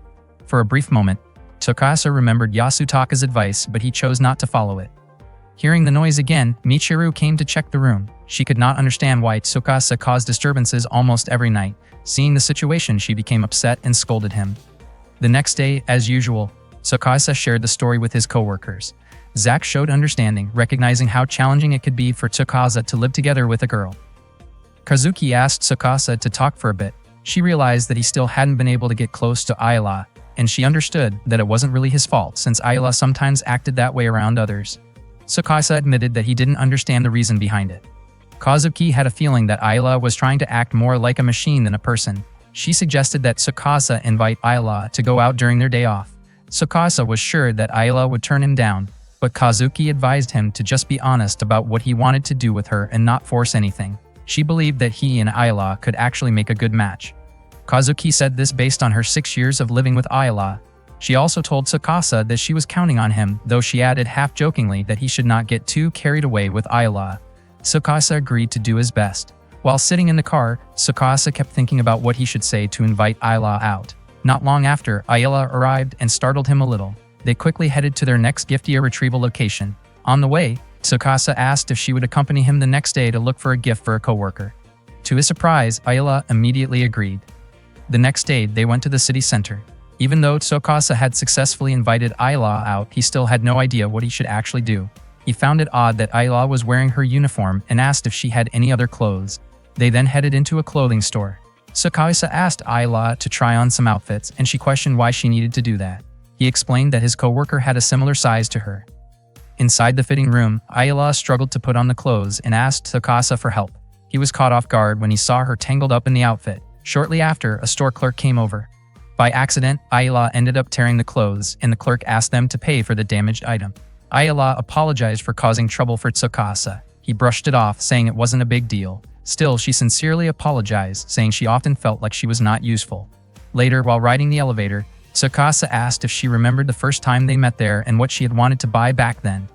For a brief moment, Tsukasa remembered Yasutaka's advice, but he chose not to follow it. Hearing the noise again, Michiru came to check the room. She could not understand why Tsukasa caused disturbances almost every night. Seeing the situation, she became upset and scolded him. The next day, as usual, Tsukasa shared the story with his coworkers. Zack showed understanding, recognizing how challenging it could be for Tsukasa to live together with a girl. Kazuki asked Tsukasa to talk for a bit. She realized that he still hadn't been able to get close to Ayala, and she understood that it wasn't really his fault since Ayala sometimes acted that way around others. Tsukasa admitted that he didn't understand the reason behind it. Kazuki had a feeling that Ayala was trying to act more like a machine than a person. She suggested that Tsukasa invite Ayala to go out during their day off. Tsukasa was sure that Ayala would turn him down, but Kazuki advised him to just be honest about what he wanted to do with her and not force anything. She believed that he and Ayala could actually make a good match. Kazuki said this based on her 6 years of living with Ayala. She also told Tsukasa that she was counting on him, though she added half-jokingly that he should not get too carried away with Ayala. Tsukasa agreed to do his best. While sitting in the car, Tsukasa kept thinking about what he should say to invite Ayala out. Not long after, Ayala arrived and startled him a little. They quickly headed to their next Giftia retrieval location. On the way, Tsukasa asked if she would accompany him the next day to look for a gift for a coworker. To his surprise, Ayala immediately agreed. The next day, they went to the city center. Even though Tsukasa had successfully invited Ayala out, he still had no idea what he should actually do. He found it odd that Ayala was wearing her uniform and asked if she had any other clothes. They then headed into a clothing store. Tsukasa asked Ayala to try on some outfits, and she questioned why she needed to do that. He explained that his coworker had a similar size to her. Inside the fitting room, Ayala struggled to put on the clothes and asked Tsukasa for help. He was caught off guard when he saw her tangled up in the outfit. Shortly after, a store clerk came over. By accident, Ayala ended up tearing the clothes, and the clerk asked them to pay for the damaged item. Ayala apologized for causing trouble for Tsukasa. He brushed it off, saying it wasn't a big deal. Still, she sincerely apologized, saying she often felt like she was not useful. Later, while riding the elevator, Tsukasa asked if she remembered the first time they met there and what she had wanted to buy back then.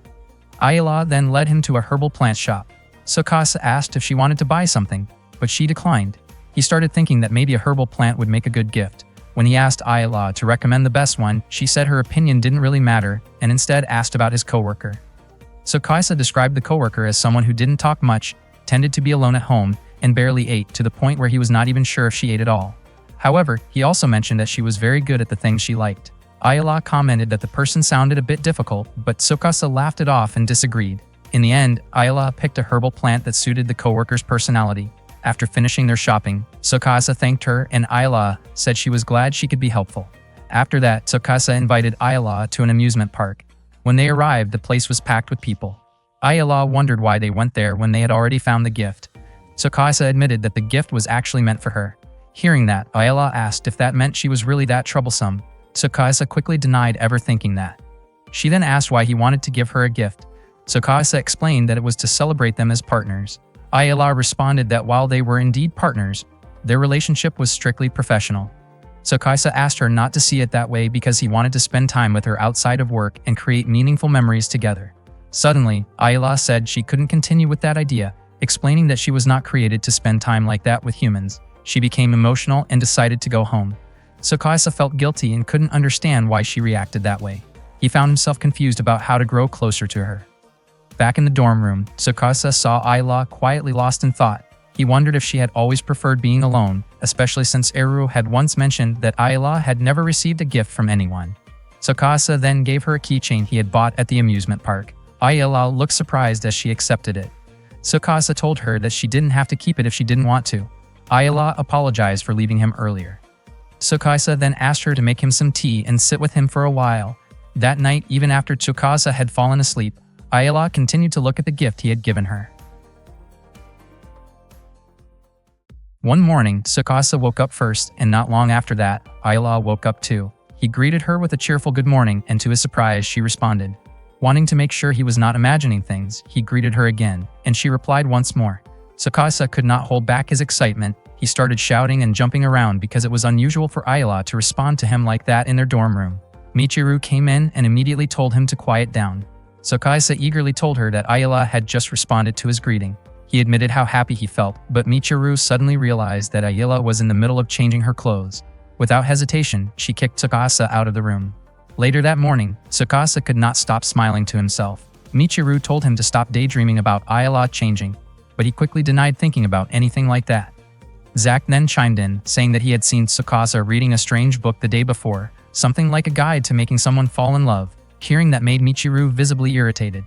Ayala then led him to a herbal plant shop. Tsukasa asked if she wanted to buy something, but she declined. He started thinking that maybe a herbal plant would make a good gift. When he asked Ayala to recommend the best one, she said her opinion didn't really matter and instead asked about his coworker. Tsukasa described the coworker as someone who didn't talk much, tended to be alone at home, and barely ate, to the point where he was not even sure if she ate at all. However, he also mentioned that she was very good at the things she liked. Ayala commented that the person sounded a bit difficult, but Tsukasa laughed it off and disagreed. In the end, Ayala picked a herbal plant that suited the coworker's personality. After finishing their shopping, Tsukasa thanked her and Ayala said she was glad she could be helpful. After that, Tsukasa invited Ayala to an amusement park. When they arrived, the place was packed with people. Ayala wondered why they went there when they had already found the gift. Tsukasa admitted that the gift was actually meant for her. Hearing that, Ayala asked if that meant she was really that troublesome. Tsukasa quickly denied ever thinking that. She then asked why he wanted to give her a gift. Tsukasa explained that it was to celebrate them as partners. Ayala responded that while they were indeed partners, their relationship was strictly professional. Tsukasa asked her not to see it that way because he wanted to spend time with her outside of work and create meaningful memories together. Suddenly, Ayala said she couldn't continue with that idea, explaining that she was not created to spend time like that with humans. She became emotional and decided to go home. Tsukasa felt guilty and couldn't understand why she reacted that way. He found himself confused about how to grow closer to her. Back in the dorm room, Tsukasa saw Ayala quietly lost in thought. He wondered if she had always preferred being alone, especially since Eru had once mentioned that Ayala had never received a gift from anyone. Tsukasa then gave her a keychain he had bought at the amusement park. Ayala looked surprised as she accepted it. Tsukasa told her that she didn't have to keep it if she didn't want to. Ayala apologized for leaving him earlier. Tsukasa then asked her to make him some tea and sit with him for a while. That night, even after Tsukasa had fallen asleep, Ayala continued to look at the gift he had given her. One morning, Tsukasa woke up first, and not long after that, Ayala woke up too. He greeted her with a cheerful good morning, and to his surprise, she responded. Wanting to make sure he was not imagining things, he greeted her again, and she replied once more. Tsukasa could not hold back his excitement. He started shouting and jumping around because it was unusual for Ayala to respond to him like that in their dorm room. Michiru came in and immediately told him to quiet down. Tsukasa eagerly told her that Ayala had just responded to his greeting. He admitted how happy he felt, but Michiru suddenly realized that Ayala was in the middle of changing her clothes. Without hesitation, she kicked Tsukasa out of the room. Later that morning, Tsukasa could not stop smiling to himself. Michiru told him to stop daydreaming about Ayala changing, but he quickly denied thinking about anything like that. Zack then chimed in, saying that he had seen Tsukasa reading a strange book the day before, something like a guide to making someone fall in love. Hearing that made Michiru visibly irritated.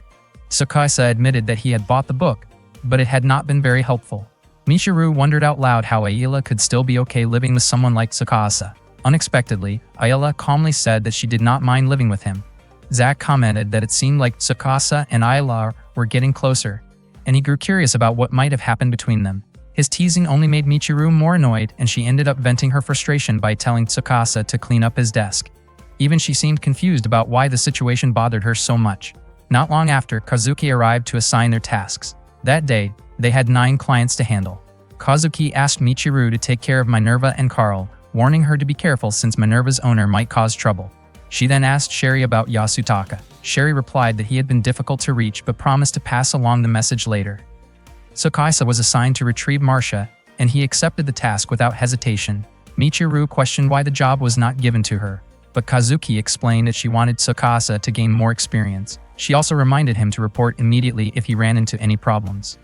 Tsukasa admitted that he had bought the book, but it had not been very helpful. Michiru wondered out loud how Ayala could still be okay living with someone like Tsukasa. Unexpectedly, Ayala calmly said that she did not mind living with him. Zack commented that it seemed like Tsukasa and Ayala were getting closer, and he grew curious about what might have happened between them. His teasing only made Michiru more annoyed, and she ended up venting her frustration by telling Tsukasa to clean up his desk. Even she seemed confused about why the situation bothered her so much. Not long after, Kazuki arrived to assign their tasks. That day, they had 9 clients to handle. Kazuki asked Michiru to take care of Minerva and Carl, warning her to be careful since Minerva's owner might cause trouble. She then asked Sherry about Yasutaka. Sherry replied that he had been difficult to reach but promised to pass along the message later. Tsukasa was assigned to retrieve Marcia, and he accepted the task without hesitation. Michiru questioned why the job was not given to her, but Kazuki explained that she wanted Tsukasa to gain more experience. She also reminded him to report immediately if he ran into any problems.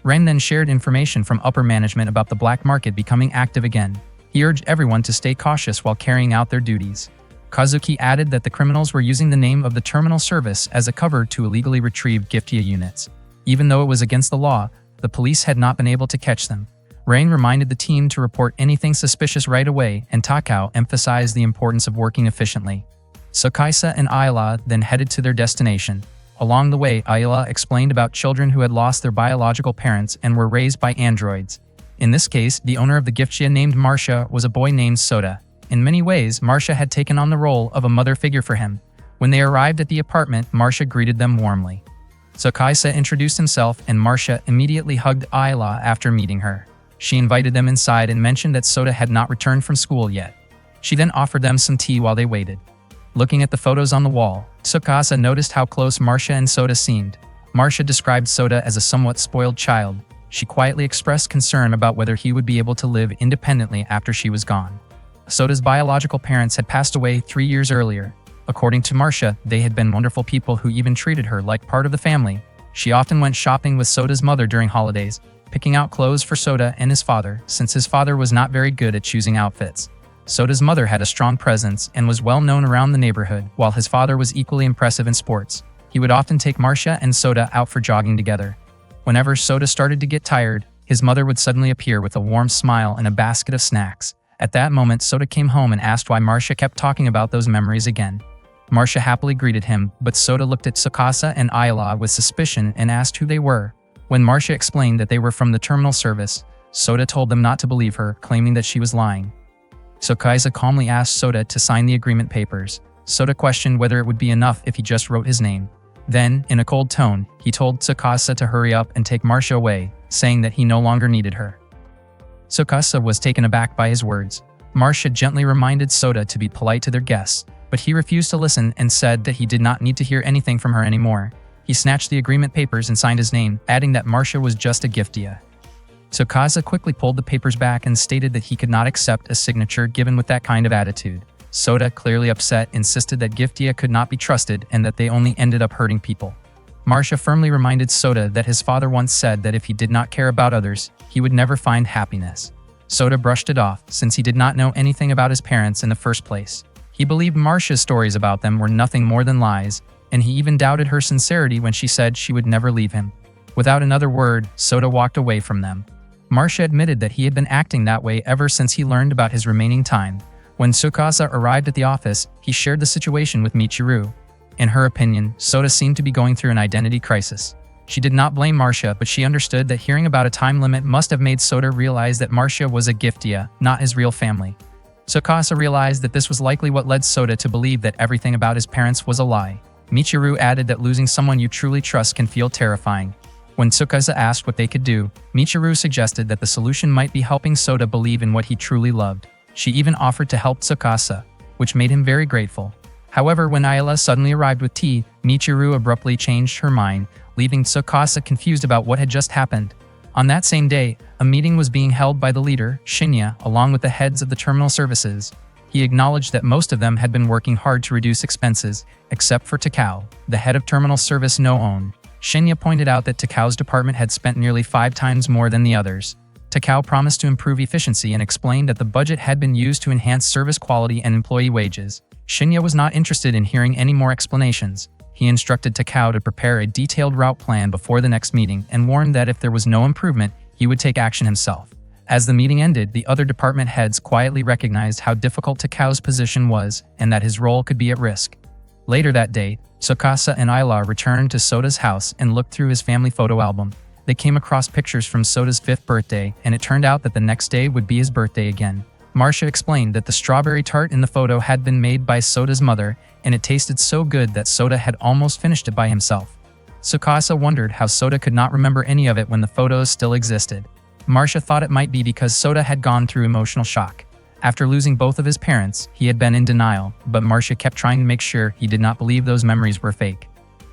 Ren then shared information from upper management about the black market becoming active again. He urged everyone to stay cautious while carrying out their duties. Kazuki added that the criminals were using the name of the terminal service as a cover to illegally retrieve Giftia units. Even though it was against the law, the police had not been able to catch them. Rain reminded the team to report anything suspicious right away, and Takao emphasized the importance of working efficiently. Tsukasa and Ayala then headed to their destination. Along the way, Ayala explained about children who had lost their biological parents and were raised by androids. In this case, the owner of the Giftia named Marcia was a boy named Soda. In many ways, Marcia had taken on the role of a mother figure for him. When they arrived at the apartment, Marcia greeted them warmly. Tsukasa introduced himself and Marcia immediately hugged Ayla after meeting her. She invited them inside and mentioned that Sota had not returned from school yet. She then offered them some tea while they waited. Looking at the photos on the wall, Tsukasa noticed how close Marcia and Sota seemed. Marcia described Sota as a somewhat spoiled child. She quietly expressed concern about whether he would be able to live independently after she was gone. Sota's biological parents had passed away 3 years earlier. According to Marcia, they had been wonderful people who even treated her like part of the family. She often went shopping with Sota's mother during holidays, picking out clothes for Sota and his father, since his father was not very good at choosing outfits. Sota's mother had a strong presence and was well known around the neighborhood, while his father was equally impressive in sports. He would often take Marcia and Sota out for jogging together. Whenever Sota started to get tired, his mother would suddenly appear with a warm smile and a basket of snacks. At that moment, Sota came home and asked why Marcia kept talking about those memories again. Marcia happily greeted him, but Sota looked at Tsukasa and Ayla with suspicion and asked who they were. When Marcia explained that they were from the terminal service, Sota told them not to believe her, claiming that she was lying. Tsukasa calmly asked Sota to sign the agreement papers. Sota questioned whether it would be enough if he just wrote his name. Then, in a cold tone, he told Tsukasa to hurry up and take Marcia away, saying that he no longer needed her. Tsukasa was taken aback by his words. Marcia gently reminded Sota to be polite to their guests, but he refused to listen and said that he did not need to hear anything from her anymore. He snatched the agreement papers and signed his name, adding that Marcia was just a giftia. Tsukasa quickly pulled the papers back and stated that he could not accept a signature given with that kind of attitude. Sota, clearly upset, insisted that giftia could not be trusted and that they only ended up hurting people. Marcia firmly reminded Sota that his father once said that if he did not care about others, he would never find happiness. Sota brushed it off, since he did not know anything about his parents in the first place. He believed Marcia's stories about them were nothing more than lies, and he even doubted her sincerity when she said she would never leave him. Without another word, Sota walked away from them. Marcia admitted that he had been acting that way ever since he learned about his remaining time. When Tsukasa arrived at the office, he shared the situation with Michiru. In her opinion, Sota seemed to be going through an identity crisis. She did not blame Marcia, but she understood that hearing about a time limit must have made Sota realize that Marcia was a giftia, not his real family. Tsukasa realized that this was likely what led Sota to believe that everything about his parents was a lie. Michiru added that losing someone you truly trust can feel terrifying. When Tsukasa asked what they could do, Michiru suggested that the solution might be helping Sota believe in what he truly loved. She even offered to help Tsukasa, which made him very grateful. However, when Ayla suddenly arrived with tea, Michiru abruptly changed her mind, leaving Tsukasa confused about what had just happened. On that same day, a meeting was being held by the leader, Shinya, along with the heads of the terminal services. He acknowledged that most of them had been working hard to reduce expenses, except for Takao, the head of terminal service No-Own. Shinya pointed out that Takao's department had spent nearly 5 times more than the others. Takao promised to improve efficiency and explained that the budget had been used to enhance service quality and employee wages. Shinya was not interested in hearing any more explanations. He instructed Takao to prepare a detailed route plan before the next meeting and warned that if there was no improvement, he would take action himself. As the meeting ended, the other department heads quietly recognized how difficult Takao's position was and that his role could be at risk. Later that day, Tsukasa and Ayla returned to Sota's house and looked through his family photo album. They came across pictures from Sota's 5th birthday, and it turned out that the next day would be his birthday again. Marcia explained that the strawberry tart in the photo had been made by Sota's mother, and it tasted so good that Sota had almost finished it by himself. Tsukasa wondered how Sota could not remember any of it when the photos still existed. Marcia thought it might be because Sota had gone through emotional shock. After losing both of his parents, he had been in denial, but Marcia kept trying to make sure he did not believe those memories were fake.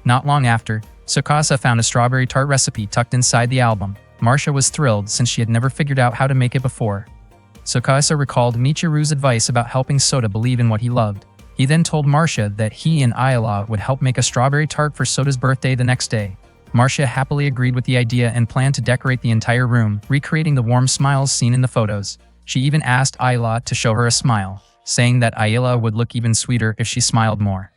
Not long after, Tsukasa found a strawberry tart recipe tucked inside the album. Marcia was thrilled since she had never figured out how to make it before. Tsukasa recalled Michiru's advice about helping Sota believe in what he loved. He then told Marcia that he and Ayla would help make a strawberry tart for Sota's birthday the next day. Marcia happily agreed with the idea and planned to decorate the entire room, recreating the warm smiles seen in the photos. She even asked Ayla to show her a smile, saying that Ayla would look even sweeter if she smiled more.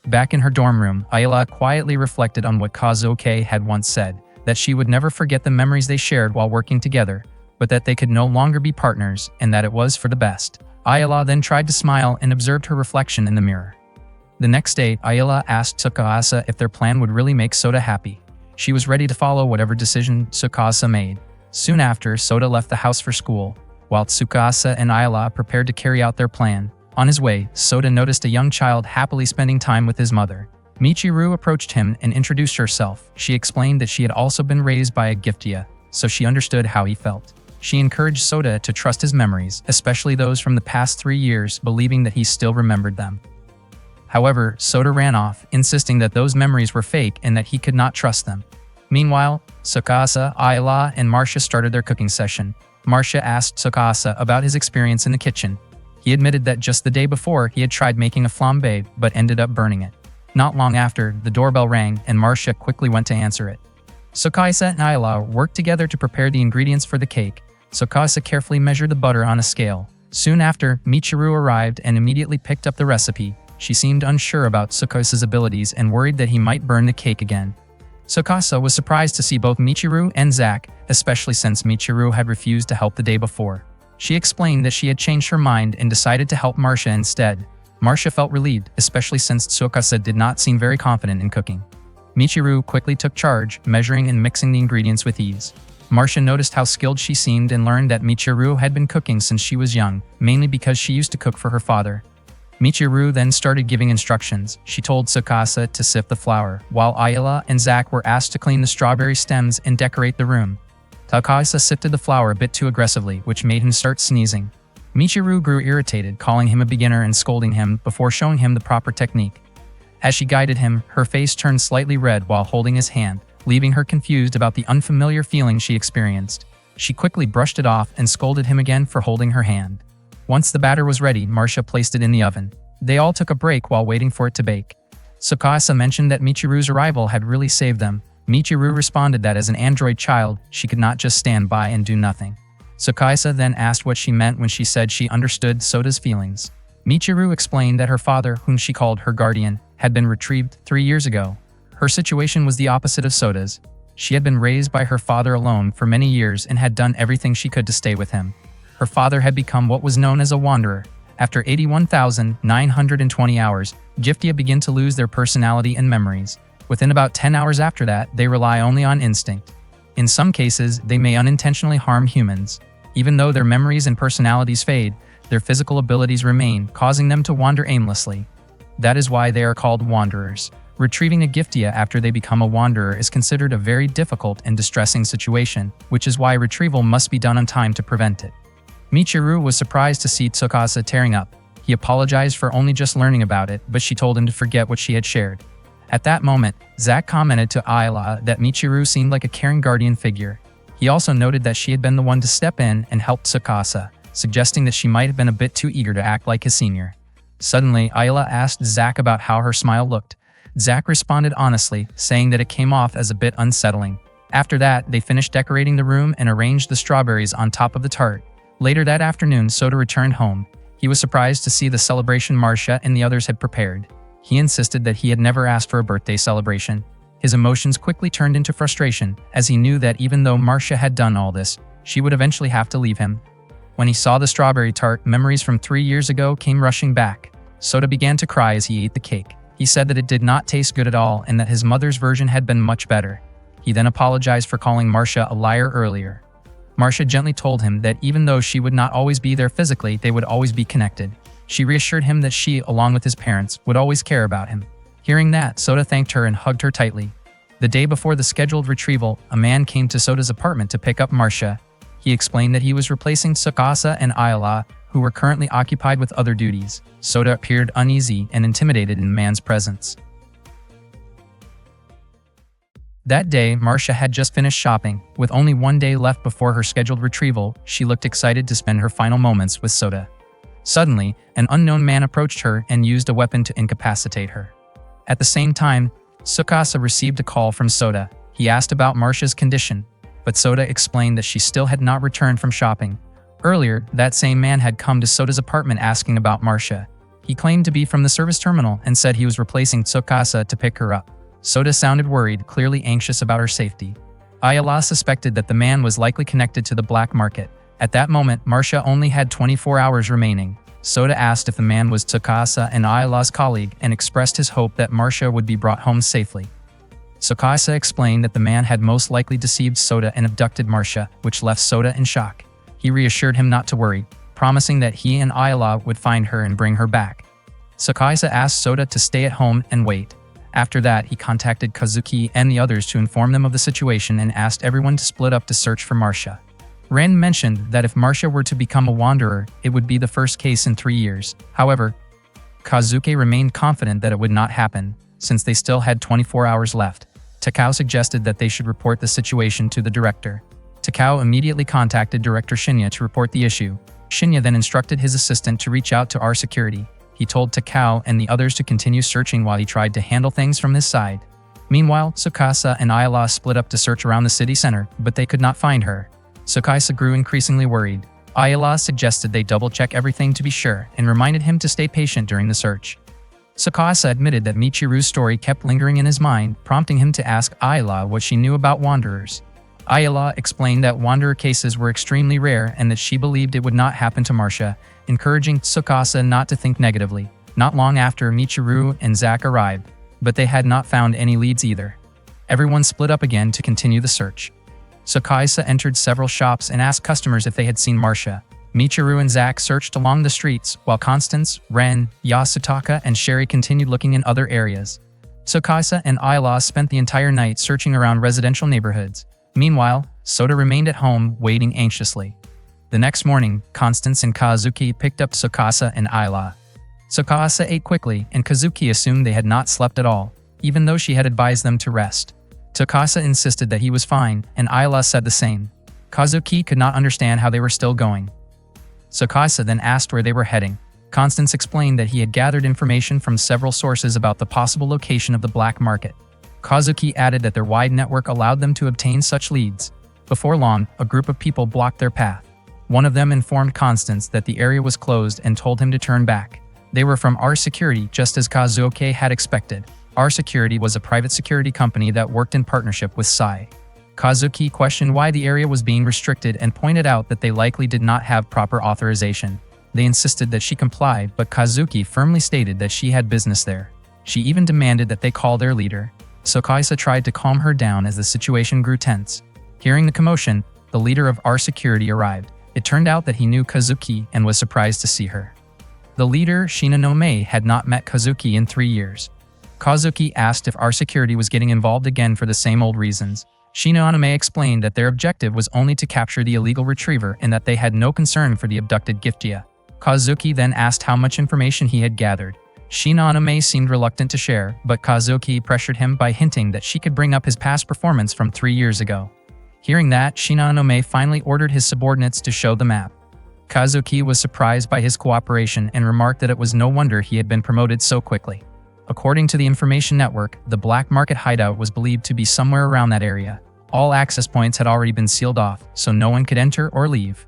Back in her dorm room, Ayla quietly reflected on what Kazuke had once said, that she would never forget the memories they shared while working together, but that they could no longer be partners and that it was for the best. Ayla then tried to smile and observed her reflection in the mirror. The next day, Ayla asked Tsukasa if their plan would really make Sota happy. She was ready to follow whatever decision Tsukasa made. Soon after, Sota left the house for school. while Tsukasa and Ayala prepared to carry out their plan. On his way, Sota noticed a young child happily spending time with his mother. Michiru approached him and introduced herself. She explained that she had also been raised by a Giftia, so she understood how he felt. She encouraged Sota to trust his memories, especially those from the past 3 years, believing that he still remembered them. However, Sota ran off, insisting that those memories were fake and that he could not trust them. Meanwhile, Tsukasa, Ayala, and Marcia started their cooking session. Marcia asked Tsukasa about his experience in the kitchen. He admitted that just the day before he had tried making a flambe but ended up burning it. Not long after, the doorbell rang and Marcia quickly went to answer it. Tsukasa and Ayala worked together to prepare the ingredients for the cake. Tsukasa carefully measured the butter on a scale. Soon after, Michiru arrived and immediately picked up the recipe. She seemed unsure about Tsukasa's abilities and worried that he might burn the cake again. Tsukasa was surprised to see both Michiru and Zack, especially since Michiru had refused to help the day before. She explained that she had changed her mind and decided to help Marcia instead. Marcia felt relieved, especially since Tsukasa did not seem very confident in cooking. Michiru quickly took charge, measuring and mixing the ingredients with ease. Marcia noticed how skilled she seemed and learned that Michiru had been cooking since she was young, mainly because she used to cook for her father. Michiru then started giving instructions. She told Tsukasa to sift the flour, while Ayala and Zack were asked to clean the strawberry stems and decorate the room. Tsukasa sifted the flour a bit too aggressively, which made him start sneezing. Michiru grew irritated, calling him a beginner and scolding him before showing him the proper technique. As she guided him, her face turned slightly red while holding his hand, leaving her confused about the unfamiliar feeling she experienced. She quickly brushed it off and scolded him again for holding her hand. Once the batter was ready, Marcia placed it in the oven. They all took a break while waiting for it to bake. Tsukasa mentioned that Michiru's arrival had really saved them. Michiru responded that as an android child, she could not just stand by and do nothing. Tsukasa then asked what she meant when she said she understood Sota's feelings. Michiru explained that her father, whom she called her guardian, had been retrieved 3 years ago. Her situation was the opposite of Sota's. She had been raised by her father alone for many years and had done everything she could to stay with him. Her father had become what was known as a wanderer. After 81,920 hours, Giftia begin to lose their personality and memories. Within about 10 hours after that, they rely only on instinct. In some cases, they may unintentionally harm humans. Even though their memories and personalities fade, their physical abilities remain, causing them to wander aimlessly. That is why they are called wanderers. Retrieving a Giftia after they become a wanderer is considered a very difficult and distressing situation, which is why retrieval must be done on time to prevent it. Michiru was surprised to see Tsukasa tearing up. He apologized for only just learning about it, but she told him to forget what she had shared. At that moment, Zack commented to Ayala that Michiru seemed like a caring guardian figure. He also noted that she had been the one to step in and help Tsukasa, suggesting that she might have been a bit too eager to act like his senior. Suddenly, Ayala asked Zack about how her smile looked. Zack responded honestly, saying that it came off as a bit unsettling. After that, they finished decorating the room and arranged the strawberries on top of the tart. Later that afternoon, Sota returned home. He was surprised to see the celebration Marcia and the others had prepared. He insisted that he had never asked for a birthday celebration. His emotions quickly turned into frustration, as he knew that even though Marcia had done all this, she would eventually have to leave him. When he saw the strawberry tart, memories from 3 years ago came rushing back. Sota began to cry as he ate the cake. He said that it did not taste good at all and that his mother's version had been much better. He then apologized for calling Marcia a liar earlier. Marcia gently told him that even though she would not always be there physically, they would always be connected. She reassured him that she, along with his parents, would always care about him. Hearing that, Sota thanked her and hugged her tightly. The day before the scheduled retrieval, a man came to Sota's apartment to pick up Marcia. He explained that he was replacing Tsukasa and Ayala, who were currently occupied with other duties. Sota appeared uneasy and intimidated in the man's presence. That day, Marcia had just finished shopping. With only 1 day left before her scheduled retrieval, she looked excited to spend her final moments with Sota. Suddenly, an unknown man approached her and used a weapon to incapacitate her. At the same time, Tsukasa received a call from Sota. He asked about Marcia's condition, but Sota explained that she still had not returned from shopping. Earlier, that same man had come to Sota's apartment asking about Marcia. He claimed to be from the service terminal and said he was replacing Tsukasa to pick her up. Sota sounded worried, clearly anxious about her safety. Ayala suspected that the man was likely connected to the black market. At that moment, Marcia only had 24 hours remaining. Sota asked if the man was Tsukasa and Ayala's colleague and expressed his hope that Marcia would be brought home safely. Tsukasa explained that the man had most likely deceived Sota and abducted Marcia, which left Sota in shock. He reassured him not to worry, promising that he and Ayala would find her and bring her back. Tsukasa asked Sota to stay at home and wait. After that, he contacted Kazuki and the others to inform them of the situation and asked everyone to split up to search for Marcia. Ren mentioned that if Marcia were to become a wanderer, it would be the first case in 3 years. However, Kazuki remained confident that it would not happen, since they still had 24 hours left. Takao suggested that they should report the situation to the director. Takao immediately contacted Director Shinya to report the issue. Shinya then instructed his assistant to reach out to our security. He told Takao and the others to continue searching while he tried to handle things from his side. Meanwhile, Tsukasa and Ayala split up to search around the city center, but they could not find her. Tsukasa grew increasingly worried. Ayala suggested they double-check everything to be sure and reminded him to stay patient during the search. Tsukasa admitted that Michiru's story kept lingering in his mind, prompting him to ask Ayala what she knew about wanderers. Ayala explained that wanderer cases were extremely rare and that she believed it would not happen to Marcia, encouraging Tsukasa not to think negatively. Not long after, Michiru and Zack arrived, but they had not found any leads either. Everyone split up again to continue the search. Tsukasa entered several shops and asked customers if they had seen Marcia. Michiru and Zack searched along the streets, while Constance, Ren, Yasutaka, and Sherry continued looking in other areas. Tsukasa and Ayala spent the entire night searching around residential neighborhoods. Meanwhile, Sota remained at home, waiting anxiously. The next morning, Constance and Kazuki picked up Tsukasa and Ayala. Tsukasa ate quickly, and Kazuki assumed they had not slept at all, even though she had advised them to rest. Tsukasa insisted that he was fine, and Ayala said the same. Kazuki could not understand how they were still going. Tsukasa then asked where they were heading. Constance explained that he had gathered information from several sources about the possible location of the black market. Kazuki added that their wide network allowed them to obtain such leads. Before long, a group of people blocked their path. One of them informed Constance that the area was closed and told him to turn back. They were from R Security, just as Kazuki had expected. R Security was a private security company that worked in partnership with Sai. Kazuki questioned why the area was being restricted and pointed out that they likely did not have proper authorization. They insisted that she comply, but Kazuki firmly stated that she had business there. She even demanded that they call their leader. Tsukasa tried to calm her down as the situation grew tense. Hearing the commotion, the leader of R Security arrived. It turned out that he knew Kazuki and was surprised to see her. The leader, Shinonome, had not met Kazuki in 3 years. Kazuki asked if R Security was getting involved again for the same old reasons. Shinonome explained that their objective was only to capture the illegal retriever and that they had no concern for the abducted Giftia. Kazuki then asked how much information he had gathered. Shinonome seemed reluctant to share, but Kazuki pressured him by hinting that she could bring up his past performance from 3 years ago. Hearing that, Shinonome finally ordered his subordinates to show the map. Kazuki was surprised by his cooperation and remarked that it was no wonder he had been promoted so quickly. According to the information network, the black market hideout was believed to be somewhere around that area. All access points had already been sealed off, so no one could enter or leave.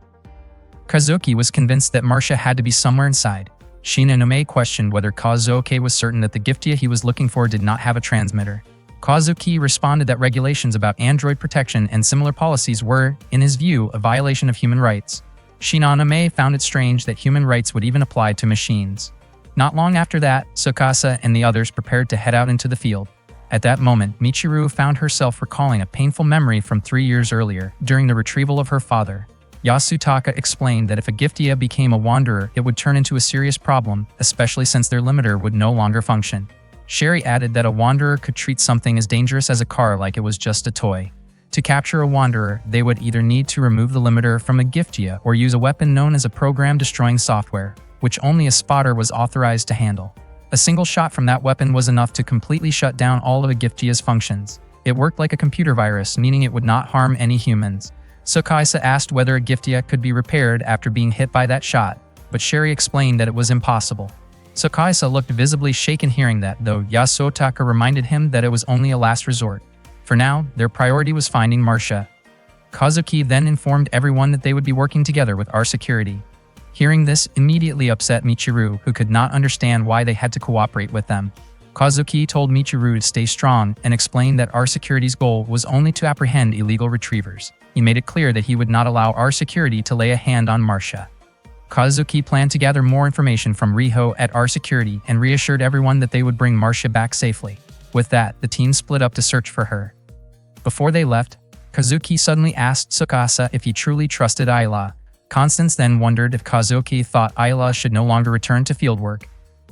Kazuki was convinced that Marcia had to be somewhere inside. Shinonome questioned whether Kazuki was certain that the Giftia he was looking for did not have a transmitter. Kazuki responded that regulations about android protection and similar policies were, in his view, a violation of human rights. Shinonome found it strange that human rights would even apply to machines. Not long after that, Tsukasa and the others prepared to head out into the field. At that moment, Michiru found herself recalling a painful memory from 3 years earlier, during the retrieval of her father. Yasutaka explained that if a Giftia became a wanderer, it would turn into a serious problem, especially since their limiter would no longer function. Sherry added that a wanderer could treat something as dangerous as a car like it was just a toy. To capture a wanderer, they would either need to remove the limiter from a Giftia or use a weapon known as a program-destroying software, which only a spotter was authorized to handle. A single shot from that weapon was enough to completely shut down all of a Giftia's functions. It worked like a computer virus, meaning it would not harm any humans. Tsukasa asked whether a Giftia could be repaired after being hit by that shot, but Sherry explained that it was impossible. Tsukasa looked visibly shaken hearing that, though Yasutaka reminded him that it was only a last resort. For now, their priority was finding Marcia. Kazuki then informed everyone that they would be working together with R Security. Hearing this immediately upset Michiru, who could not understand why they had to cooperate with them. Kazuki told Michiru to stay strong and explained that R Security's goal was only to apprehend illegal retrievers. He made it clear that he would not allow R Security to lay a hand on Marcia. Kazuki planned to gather more information from Riho at R Security and reassured everyone that they would bring Marcia back safely. With that, the team split up to search for her. Before they left, Kazuki suddenly asked Tsukasa if he truly trusted Ayla. Constance then wondered if Kazuki thought Ayala should no longer return to fieldwork.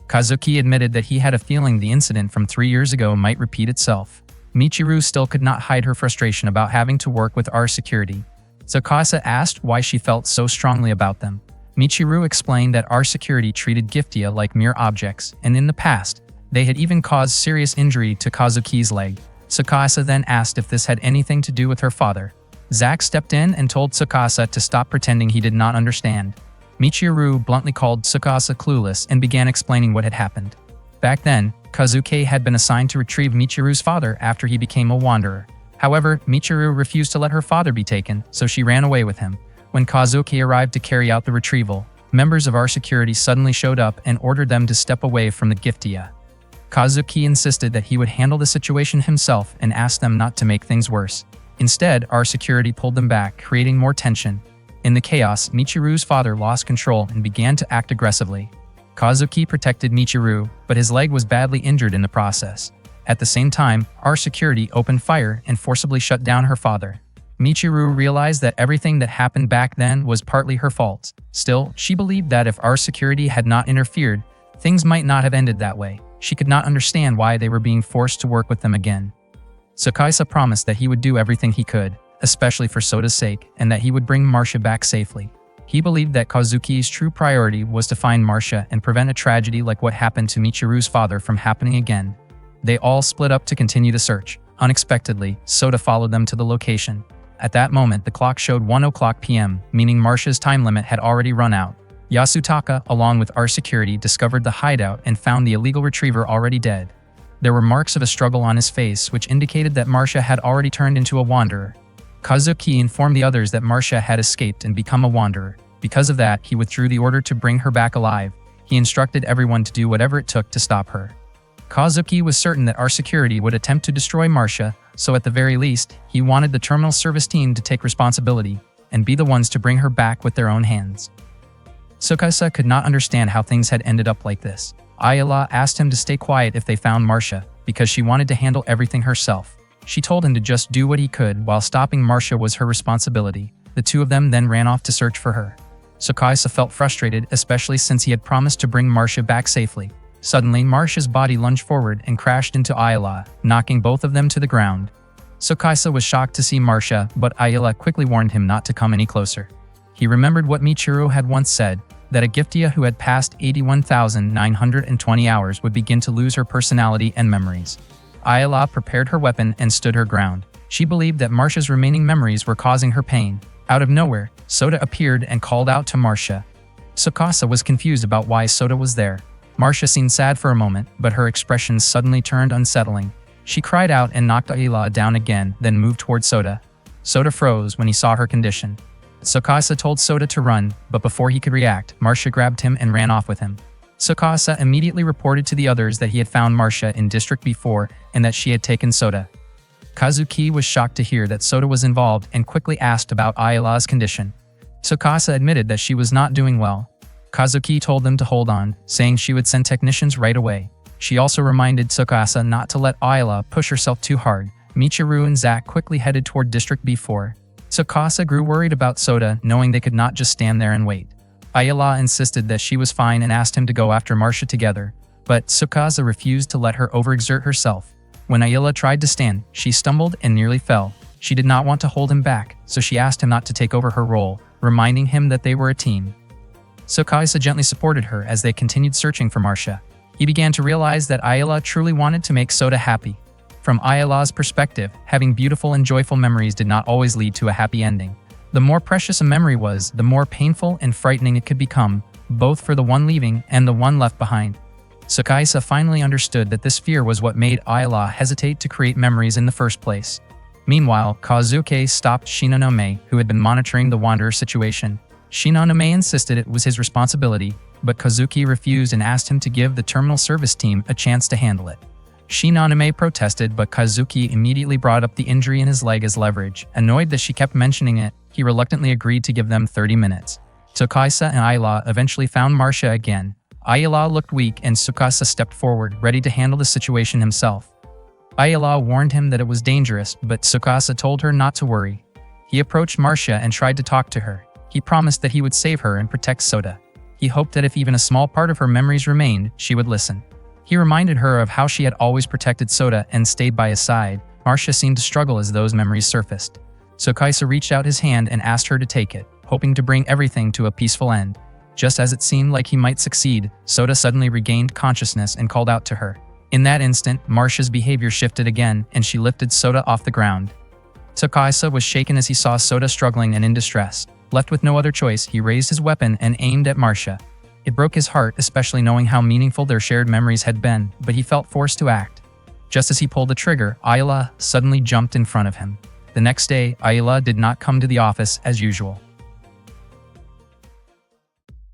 Kazuki admitted that he had a feeling the incident from 3 years ago might repeat itself. Michiru still could not hide her frustration about having to work with our security. Tsukasa asked why she felt so strongly about them. Michiru explained that our security treated Giftia like mere objects, and in the past, they had even caused serious injury to Kazuki's leg. Tsukasa then asked if this had anything to do with her father. Zack stepped in and told Tsukasa to stop pretending he did not understand. Michiru bluntly called Tsukasa clueless and began explaining what had happened. Back then, Kazuki had been assigned to retrieve Michiru's father after he became a wanderer. However, Michiru refused to let her father be taken, so she ran away with him. When Kazuki arrived to carry out the retrieval, members of our security suddenly showed up and ordered them to step away from the Giftia. Kazuki insisted that he would handle the situation himself and asked them not to make things worse. Instead, our security pulled them back, creating more tension. In the chaos, Michiru's father lost control and began to act aggressively. Kazuki protected Michiru, but his leg was badly injured in the process. At the same time, our security opened fire and forcibly shut down her father. Michiru realized that everything that happened back then was partly her fault. Still, she believed that if our security had not interfered, things might not have ended that way. She could not understand why they were being forced to work with them again. Tsukasa promised that he would do everything he could, especially for Soda's sake, and that he would bring Marcia back safely. He believed that Kazuki's true priority was to find Marcia and prevent a tragedy like what happened to Michiru's father from happening again. They all split up to continue the search. Unexpectedly, Soda followed them to the location. At that moment, the clock showed 1:00 p.m., meaning Marcia's time limit had already run out. Yasutaka, along with our security, discovered the hideout and found the illegal retriever already dead. There were marks of a struggle on his face, which indicated that Marcia had already turned into a wanderer. Kazuki informed the others that Marcia had escaped and become a wanderer. Because of that, he withdrew the order to bring her back alive. He instructed everyone to do whatever it took to stop her. Kazuki was certain that our security would attempt to destroy Marcia, so at the very least, he wanted the terminal service team to take responsibility and be the ones to bring her back with their own hands. Tsukasa could not understand how things had ended up like this. Ayala asked him to stay quiet if they found Marcia, because she wanted to handle everything herself. She told him to just do what he could while stopping Marcia was her responsibility. The two of them then ran off to search for her. Tsukasa felt frustrated, especially since he had promised to bring Marcia back safely. Suddenly, Marcia's body lunged forward and crashed into Ayala, knocking both of them to the ground. Tsukasa was shocked to see Marcia, but Ayala quickly warned him not to come any closer. He remembered what Michiru had once said, that a Giftia who had passed 81,920 hours would begin to lose her personality and memories. Ayala prepared her weapon and stood her ground. She believed that Marcia's remaining memories were causing her pain. Out of nowhere, Soda appeared and called out to Marcia. Tsukasa was confused about why Soda was there. Marcia seemed sad for a moment, but her expression suddenly turned unsettling. She cried out and knocked Ayala down again, then moved toward Soda. Soda froze when he saw her condition. Tsukasa told Soda to run, but before he could react, Marcia grabbed him and ran off with him. Tsukasa immediately reported to the others that he had found Marcia in District B4 and that she had taken Soda. Kazuki was shocked to hear that Soda was involved and quickly asked about Ayala's condition. Tsukasa admitted that she was not doing well. Kazuki told them to hold on, saying she would send technicians right away. She also reminded Tsukasa not to let Ayala push herself too hard. Michiru and Zack quickly headed toward District B4. Tsukasa grew worried about Soda, knowing they could not just stand there and wait. Ayala insisted that she was fine and asked him to go after Marcia together, but Tsukasa refused to let her overexert herself. When Ayala tried to stand, she stumbled and nearly fell. She did not want to hold him back, so she asked him not to take over her role, reminding him that they were a team. Tsukasa gently supported her as they continued searching for Marcia. He began to realize that Ayala truly wanted to make Soda happy. From Ayala's perspective, having beautiful and joyful memories did not always lead to a happy ending. The more precious a memory was, the more painful and frightening it could become, both for the one leaving and the one left behind. Tsukasa finally understood that this fear was what made Ayala hesitate to create memories in the first place. Meanwhile, Kazuki stopped Shinonome, who had been monitoring the Wanderer situation. Shinonome insisted it was his responsibility, but Kazuki refused and asked him to give the terminal service team a chance to handle it. Shinonome protested, but Kazuki immediately brought up the injury in his leg as leverage. Annoyed that she kept mentioning it, he reluctantly agreed to give them 30 minutes. Tsukasa and Ayala eventually found Marcia again. Ayala looked weak and Tsukasa stepped forward, ready to handle the situation himself. Ayala warned him that it was dangerous, but Tsukasa told her not to worry. He approached Marcia and tried to talk to her. He promised that he would save her and protect Sota. He hoped that if even a small part of her memories remained, she would listen. He reminded her of how she had always protected Sota and stayed by his side. Marcia seemed to struggle as those memories surfaced. Tsukasa reached out his hand and asked her to take it, hoping to bring everything to a peaceful end. Just as it seemed like he might succeed, Sota suddenly regained consciousness and called out to her. In that instant, Marcia's behavior shifted again, and she lifted Sota off the ground. Tsukasa was shaken as he saw Sota struggling and in distress. Left with no other choice, he raised his weapon and aimed at Marcia. It broke his heart, especially knowing how meaningful their shared memories had been, but he felt forced to act. Just as he pulled the trigger, Ayla suddenly jumped in front of him. The next day, Ayla did not come to the office as usual.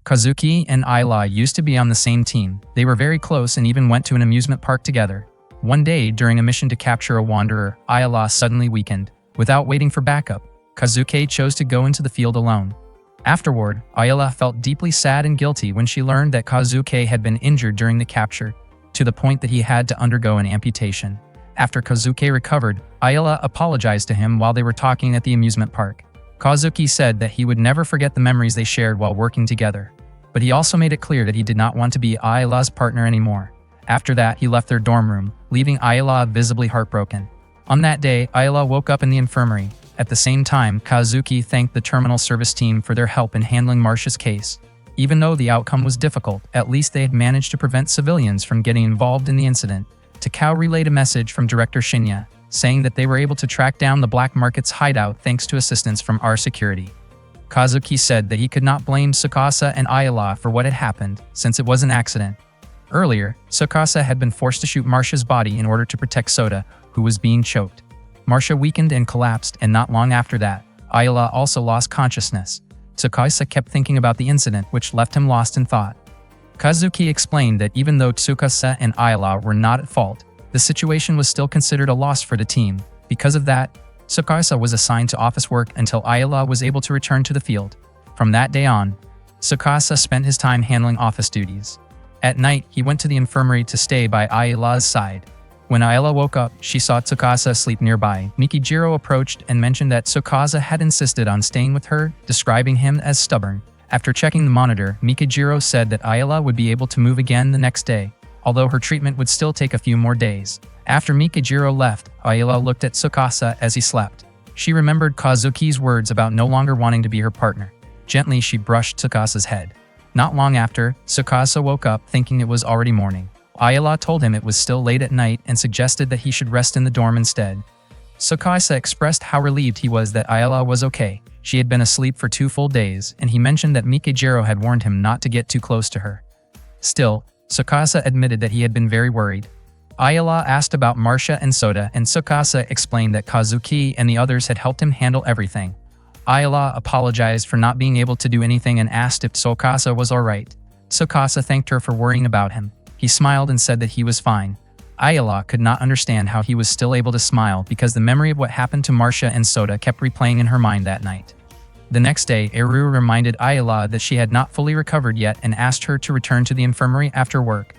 Kazuki and Ayla used to be on the same team. They were very close and even went to an amusement park together. One day, during a mission to capture a wanderer, Ayla suddenly weakened. Without waiting for backup, Kazuki chose to go into the field alone. Afterward, Ayla felt deeply sad and guilty when she learned that Kazuki had been injured during the capture, to the point that he had to undergo an amputation. After Kazuki recovered, Ayla apologized to him while they were talking at the amusement park. Kazuki said that he would never forget the memories they shared while working together. But he also made it clear that he did not want to be Ayla's partner anymore. After that, he left their dorm room, leaving Ayla visibly heartbroken. On that day, Ayla woke up in the infirmary. At the same time, Kazuki thanked the terminal service team for their help in handling Marcia's case. Even though the outcome was difficult, at least they had managed to prevent civilians from getting involved in the incident. Takao relayed a message from Director Shinya, saying that they were able to track down the black market's hideout thanks to assistance from our security. Kazuki said that he could not blame Tsukasa and Ayla for what had happened, since it was an accident. Earlier, Tsukasa had been forced to shoot Marcia's body in order to protect Sota, who was being choked. Marcia weakened and collapsed, and not long after that, Ayla also lost consciousness. Tsukasa kept thinking about the incident, which left him lost in thought. Kazuki explained that even though Tsukasa and Ayla were not at fault, the situation was still considered a loss for the team. Because of that, Tsukasa was assigned to office work until Ayla was able to return to the field. From that day on, Tsukasa spent his time handling office duties. At night, he went to the infirmary to stay by Ayla's side. When Ayla woke up, she saw Tsukasa asleep nearby. Mikijiro approached and mentioned that Tsukasa had insisted on staying with her, describing him as stubborn. After checking the monitor, Mikijiro said that Ayla would be able to move again the next day, although her treatment would still take a few more days. After Mikijiro left, Ayla looked at Tsukasa as he slept. She remembered Kazuki's words about no longer wanting to be her partner. Gently, she brushed Tsukasa's head. Not long after, Tsukasa woke up thinking it was already morning. Ayla told him it was still late at night and suggested that he should rest in the dorm instead. Tsukasa expressed how relieved he was that Ayla was okay. She had been asleep for 2 full days, and he mentioned that Mikijiro had warned him not to get too close to her. Still, Tsukasa admitted that he had been very worried. Ayla asked about Marcia and Sota, and Tsukasa explained that Kazuki and the others had helped him handle everything. Ayla apologized for not being able to do anything and asked if Tsukasa was alright. Tsukasa thanked her for worrying about him. He smiled and said that he was fine. Ayla could not understand how he was still able to smile because the memory of what happened to Marcia and Sota kept replaying in her mind that night. The next day, Eru reminded Ayla that she had not fully recovered yet and asked her to return to the infirmary after work.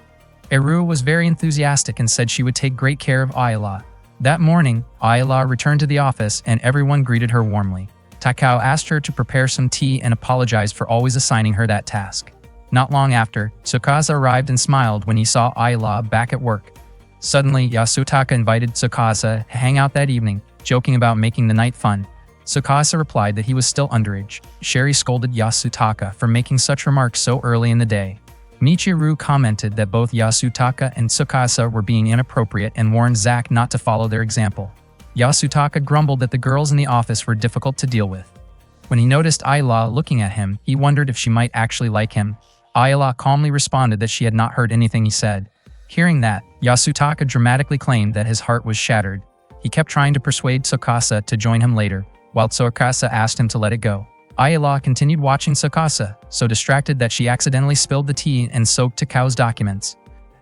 Eru was very enthusiastic and said she would take great care of Ayla. That morning, Ayla returned to the office and everyone greeted her warmly. Takao asked her to prepare some tea and apologized for always assigning her that task. Not long after, Tsukasa arrived and smiled when he saw Ayla back at work. Suddenly, Yasutaka invited Tsukasa to hang out that evening, joking about making the night fun. Tsukasa replied that he was still underage. Sherry scolded Yasutaka for making such remarks so early in the day. Michiru commented that both Yasutaka and Tsukasa were being inappropriate and warned Zack not to follow their example. Yasutaka grumbled that the girls in the office were difficult to deal with. When he noticed Ayla looking at him, he wondered if she might actually like him. Ayla calmly responded that she had not heard anything he said. Hearing that, Yasutaka dramatically claimed that his heart was shattered. He kept trying to persuade Tsukasa to join him later, while Tsukasa asked him to let it go. Ayla continued watching Tsukasa, so distracted that she accidentally spilled the tea and soaked Takao's documents.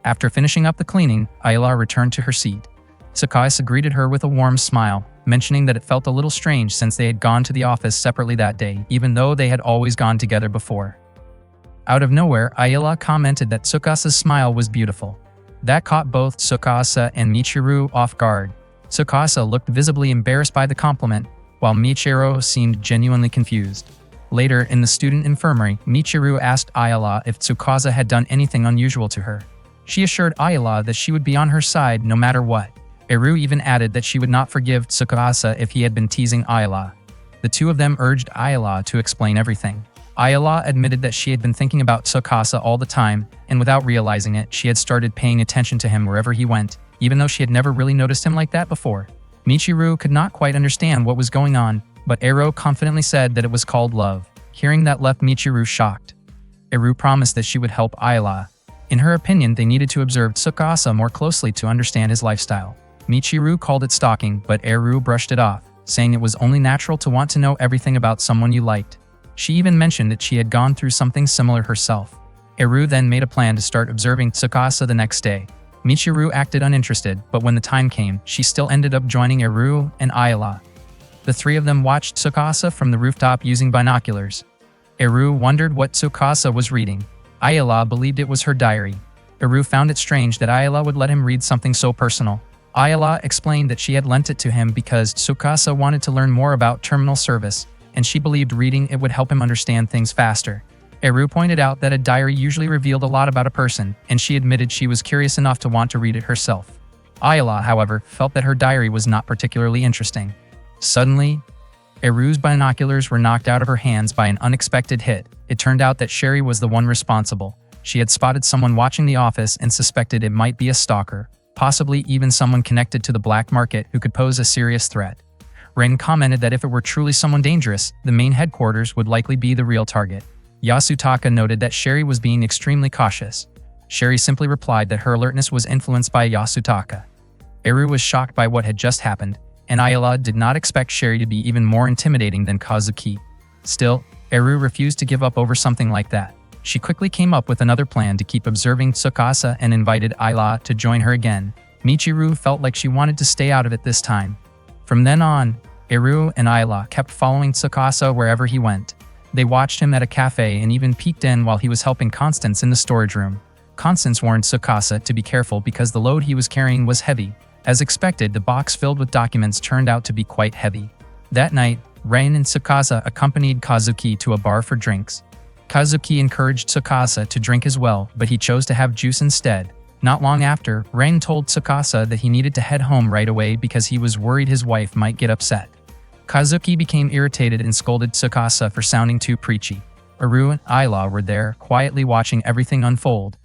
After finishing up the cleaning, Ayla returned to her seat. Tsukasa greeted her with a warm smile, mentioning that it felt a little strange since they had gone to the office separately that day, even though they had always gone together before. Out of nowhere, Ayla commented that Tsukasa's smile was beautiful. That caught both Tsukasa and Michiru off guard. Tsukasa looked visibly embarrassed by the compliment, while Michiru seemed genuinely confused. Later, in the student infirmary, Michiru asked Ayala if Tsukasa had done anything unusual to her. She assured Ayala that she would be on her side no matter what. Eru even added that she would not forgive Tsukasa if he had been teasing Ayala. The two of them urged Ayala to explain everything. Ayala admitted that she had been thinking about Tsukasa all the time, and without realizing it, she had started paying attention to him wherever he went, even though she had never really noticed him like that before. Michiru could not quite understand what was going on, but Eru confidently said that it was called love. Hearing that left Michiru shocked. Eru promised that she would help Ayala. In her opinion, they needed to observe Tsukasa more closely to understand his lifestyle. Michiru called it stalking, but Eru brushed it off, saying it was only natural to want to know everything about someone you liked. She even mentioned that she had gone through something similar herself. Eru then made a plan to start observing Tsukasa the next day. Michiru acted uninterested, but when the time came, she still ended up joining Eru and Ayala. The three of them watched Tsukasa from the rooftop using binoculars. Eru wondered what Tsukasa was reading. Ayala believed it was her diary. Eru found it strange that Ayala would let him read something so personal. Ayala explained that she had lent it to him because Tsukasa wanted to learn more about terminal service, and she believed reading it would help him understand things faster. Eru pointed out that a diary usually revealed a lot about a person, and she admitted she was curious enough to want to read it herself. Ayala, however, felt that her diary was not particularly interesting. Suddenly, Eru's binoculars were knocked out of her hands by an unexpected hit. It turned out that Sherry was the one responsible. She had spotted someone watching the office and suspected it might be a stalker, possibly even someone connected to the black market who could pose a serious threat. Ren commented that if it were truly someone dangerous, the main headquarters would likely be the real target. Yasutaka noted that Sherry was being extremely cautious. Sherry simply replied that her alertness was influenced by Yasutaka. Eru was shocked by what had just happened, and Ayala did not expect Sherry to be even more intimidating than Kazuki. Still, Eru refused to give up over something like that. She quickly came up with another plan to keep observing Tsukasa and invited Ayala to join her again. Michiru felt like she wanted to stay out of it this time. From then on, Eru and Ayala kept following Tsukasa wherever he went. They watched him at a cafe and even peeked in while he was helping Constance in the storage room. Constance warned Tsukasa to be careful because the load he was carrying was heavy. As expected, the box filled with documents turned out to be quite heavy. That night, Ren and Tsukasa accompanied Kazuki to a bar for drinks. Kazuki encouraged Tsukasa to drink as well, but he chose to have juice instead. Not long after, Ren told Tsukasa that he needed to head home right away because he was worried his wife might get upset. Kazuki became irritated and scolded Tsukasa for sounding too preachy. Eru and Ayala were there, quietly watching everything unfold.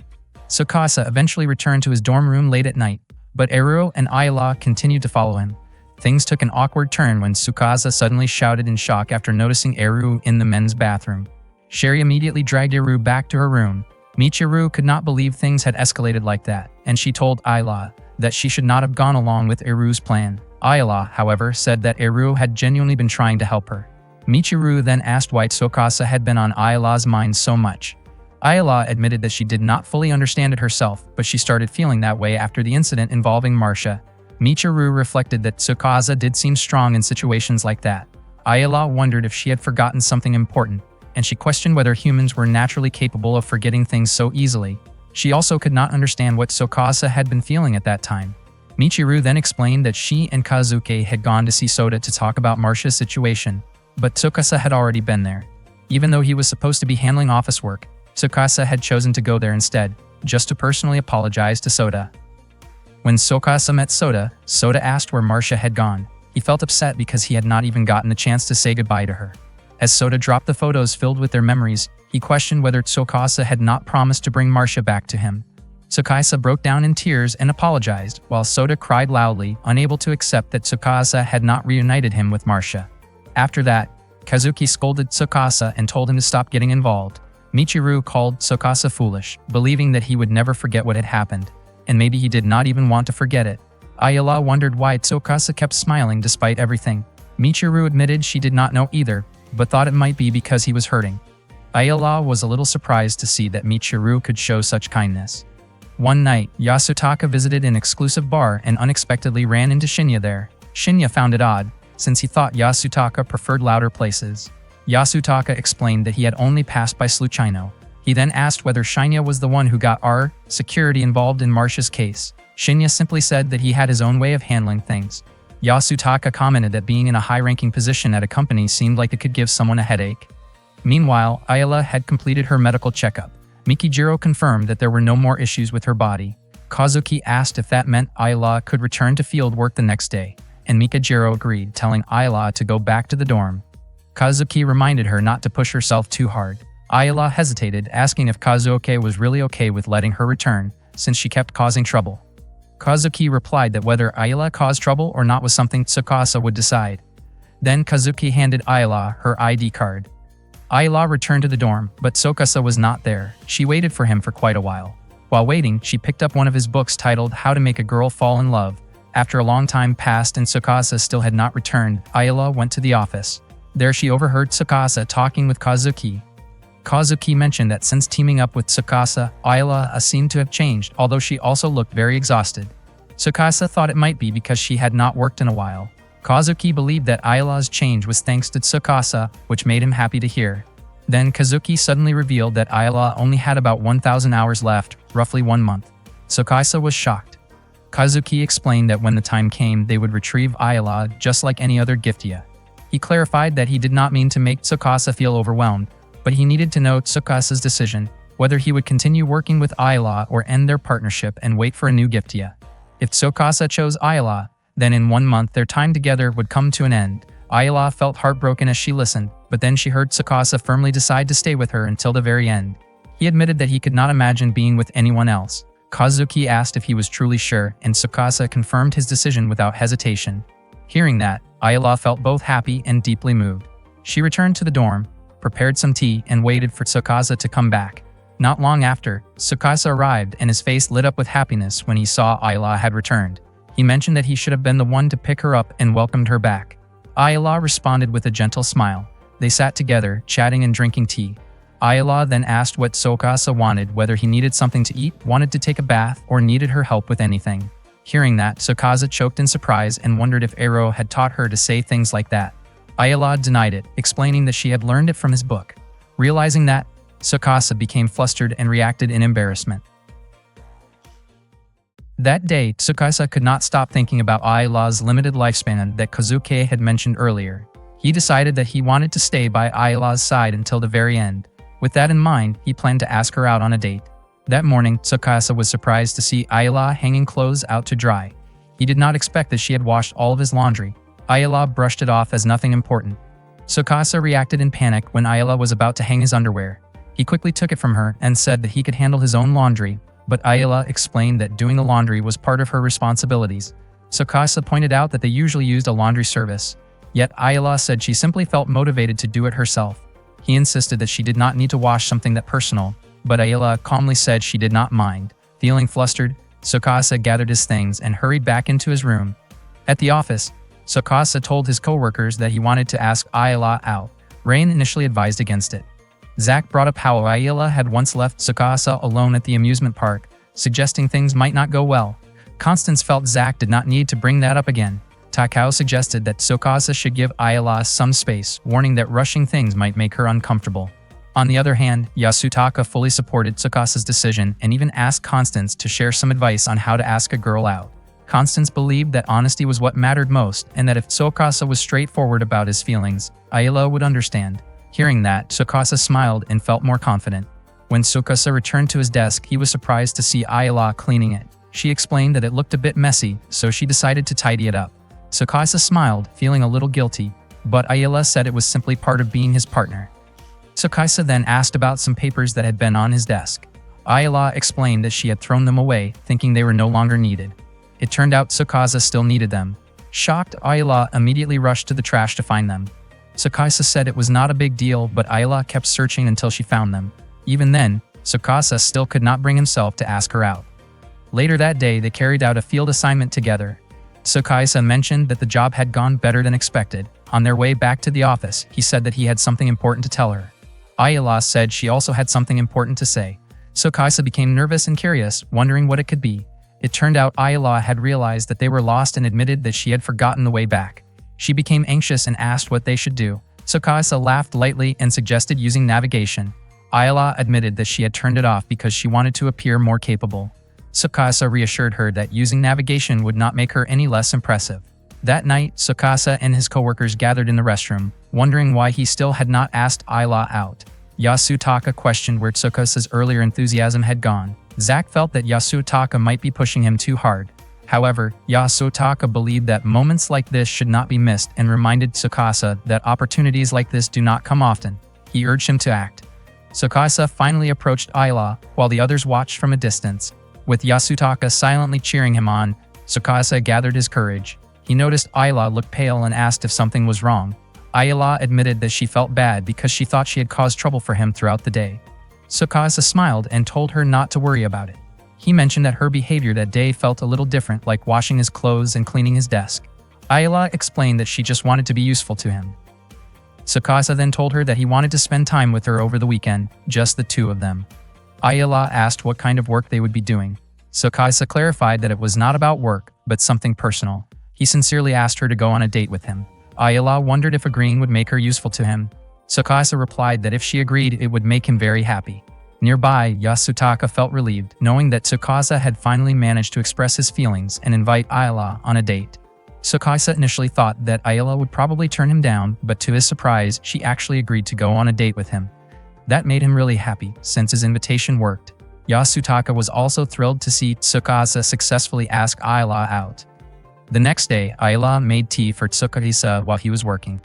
Tsukasa eventually returned to his dorm room late at night, but Eru and Ayala continued to follow him. Things took an awkward turn when Tsukasa suddenly shouted in shock after noticing Eru in the men's bathroom. Sherry immediately dragged Eru back to her room. Michiru could not believe things had escalated like that, and she told Ayala that she should not have gone along with Eru's plan. Ayala, however, said that Eru had genuinely been trying to help her. Michiru then asked why Tsukasa had been on Ayala's mind so much. Ayala admitted that she did not fully understand it herself, but she started feeling that way after the incident involving Marcia. Michiru reflected that Tsukasa did seem strong in situations like that. Ayala wondered if she had forgotten something important, and she questioned whether humans were naturally capable of forgetting things so easily. She also could not understand what Tsukasa had been feeling at that time. Michiru then explained that she and Kazuki had gone to see Soda to talk about Marcia's situation, but Tsukasa had already been there. Even though he was supposed to be handling office work, Tsukasa had chosen to go there instead, just to personally apologize to Soda. When Tsukasa met Soda, Soda asked where Marcia had gone. He felt upset because he had not even gotten the chance to say goodbye to her. As Soda dropped the photos filled with their memories, he questioned whether Tsukasa had not promised to bring Marcia back to him. Tsukasa broke down in tears and apologized, while Soda cried loudly, unable to accept that Tsukasa had not reunited him with Marcia. After that, Kazuki scolded Tsukasa and told him to stop getting involved. Michiru called Tsukasa foolish, believing that he would never forget what had happened, and maybe he did not even want to forget it. Ayala wondered why Tsukasa kept smiling despite everything. Michiru admitted she did not know either, but thought it might be because he was hurting. Ayala was a little surprised to see that Michiru could show such kindness. One night, Yasutaka visited an exclusive bar and unexpectedly ran into Shinya there. Shinya found it odd, since he thought Yasutaka preferred louder places. Yasutaka explained that he had only passed by Sluchino. He then asked whether Shinya was the one who got our security involved in Marcia's case. Shinya simply said that he had his own way of handling things. Yasutaka commented that being in a high-ranking position at a company seemed like it could give someone a headache. Meanwhile, Ayala had completed her medical checkup. Mikijiro confirmed that there were no more issues with her body. Kazuki asked if that meant Ayala could return to field work the next day, and Mikijiro agreed, telling Ayala to go back to the dorm. Kazuki reminded her not to push herself too hard. Ayala hesitated, asking if Kazuki was really okay with letting her return, since she kept causing trouble. Kazuki replied that whether Ayala caused trouble or not was something Tsukasa would decide. Then Kazuki handed Ayala her ID card. Ayala returned to the dorm, but Tsukasa was not there. She waited for him for quite a while. While waiting, she picked up one of his books titled How to Make a Girl Fall in Love. After a long time passed and Tsukasa still had not returned, Ayala went to the office. There she overheard Tsukasa talking with Kazuki. Kazuki mentioned that since teaming up with Tsukasa, Ayala seemed to have changed, although she also looked very exhausted. Tsukasa thought it might be because she had not worked in a while. Kazuki believed that Ayala's change was thanks to Tsukasa, which made him happy to hear. Then Kazuki suddenly revealed that Ayala only had about 1,000 hours left, roughly 1 month. Tsukasa was shocked. Kazuki explained that when the time came, they would retrieve Ayala just like any other Giftia. He clarified that he did not mean to make Tsukasa feel overwhelmed, but he needed to know Tsukasa's decision, whether he would continue working with Ayala or end their partnership and wait for a new Giftia. If Tsukasa chose Ayala, then in 1 month their time together would come to an end. Ayala felt heartbroken as she listened, but then she heard Tsukasa firmly decide to stay with her until the very end. He admitted that he could not imagine being with anyone else. Kazuki asked if he was truly sure, and Tsukasa confirmed his decision without hesitation. Hearing that, Ayala felt both happy and deeply moved. She returned to the dorm, prepared some tea, and waited for Tsukasa to come back. Not long after, Tsukasa arrived and his face lit up with happiness when he saw Ayala had returned. He mentioned that he should have been the one to pick her up and welcomed her back. Ayala responded with a gentle smile. They sat together, chatting and drinking tea. Ayala then asked what Tsukasa wanted, whether he needed something to eat, wanted to take a bath, or needed her help with anything. Hearing that, Tsukasa choked in surprise and wondered if Ero had taught her to say things like that. Ayala denied it, explaining that she had learned it from his book. Realizing that, Tsukasa became flustered and reacted in embarrassment. That day, Tsukasa could not stop thinking about Ayala's limited lifespan that Kazuki had mentioned earlier. He decided that he wanted to stay by Ayala's side until the very end. With that in mind, he planned to ask her out on a date. That morning, Tsukasa was surprised to see Ayala hanging clothes out to dry. He did not expect that she had washed all of his laundry. Ayala brushed it off as nothing important. Tsukasa reacted in panic when Ayala was about to hang his underwear. He quickly took it from her and said that he could handle his own laundry, but Ayala explained that doing the laundry was part of her responsibilities. Tsukasa pointed out that they usually used a laundry service, yet Ayala said she simply felt motivated to do it herself. He insisted that she did not need to wash something that personal, but Ayala calmly said she did not mind. Feeling flustered, Tsukasa gathered his things and hurried back into his room. At the office, Tsukasa told his co-workers that he wanted to ask Ayala out. Rain initially advised against it. Zack brought up how Ayala had once left Tsukasa alone at the amusement park, suggesting things might not go well. Constance felt Zack did not need to bring that up again. Takao suggested that Tsukasa should give Ayala some space, warning that rushing things might make her uncomfortable. On the other hand, Yasutaka fully supported Tsukasa's decision and even asked Constance to share some advice on how to ask a girl out. Constance believed that honesty was what mattered most and that if Tsukasa was straightforward about his feelings, Ayala would understand. Hearing that, Tsukasa smiled and felt more confident. When Tsukasa returned to his desk, he was surprised to see Ayala cleaning it. She explained that it looked a bit messy, so she decided to tidy it up. Tsukasa smiled, feeling a little guilty, but Ayala said it was simply part of being his partner. Tsukasa then asked about some papers that had been on his desk. Ayala explained that she had thrown them away, thinking they were no longer needed. It turned out Tsukasa still needed them. Shocked, Ayala immediately rushed to the trash to find them. Tsukasa said it was not a big deal, but Ayala kept searching until she found them. Even then, Tsukasa still could not bring himself to ask her out. Later that day, they carried out a field assignment together. Tsukasa mentioned that the job had gone better than expected. On their way back to the office, he said that he had something important to tell her. Ayala said she also had something important to say. Tsukasa became nervous and curious, wondering what it could be. It turned out Ayala had realized that they were lost and admitted that she had forgotten the way back. She became anxious and asked what they should do. Tsukasa laughed lightly and suggested using navigation. Ayala admitted that she had turned it off because she wanted to appear more capable. Tsukasa reassured her that using navigation would not make her any less impressive. That night, Tsukasa and his coworkers gathered in the restroom. wondering why he still had not asked Ayla out. Yasutaka questioned where Tsukasa's earlier enthusiasm had gone. Zack felt that Yasutaka might be pushing him too hard. However, Yasutaka believed that moments like this should not be missed and reminded Tsukasa that opportunities like this do not come often. He urged him to act. Tsukasa finally approached Ayla, while the others watched from a distance. With Yasutaka silently cheering him on, Tsukasa gathered his courage. He noticed Ayla look pale and asked if something was wrong. Ayla admitted that she felt bad because she thought she had caused trouble for him throughout the day. Tsukasa smiled and told her not to worry about it. He mentioned that her behavior that day felt a little different, like washing his clothes and cleaning his desk. Ayla explained that she just wanted to be useful to him. Tsukasa then told her that he wanted to spend time with her over the weekend, just the two of them. Ayla asked what kind of work they would be doing. Tsukasa clarified that it was not about work, but something personal. He sincerely asked her to go on a date with him. Ayla wondered if agreeing would make her useful to him. Tsukasa replied that if she agreed, it would make him very happy. Nearby, Yasutaka felt relieved, knowing that Tsukasa had finally managed to express his feelings and invite Ayla on a date. Tsukasa initially thought that Ayla would probably turn him down, but to his surprise, she actually agreed to go on a date with him. That made him really happy, since his invitation worked. Yasutaka was also thrilled to see Tsukasa successfully ask Ayla out. The next day, Ayla made tea for Tsukasa while he was working.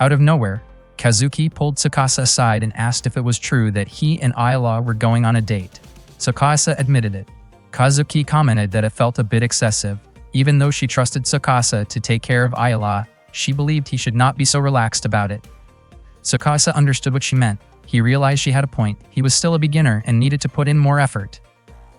Out of nowhere, Kazuki pulled Tsukasa aside and asked if it was true that he and Ayla were going on a date. Tsukasa admitted it. Kazuki commented that it felt a bit excessive. Even though she trusted Tsukasa to take care of Ayla, she believed he should not be so relaxed about it. Tsukasa understood what she meant. He realized she had a point. He was still a beginner and needed to put in more effort.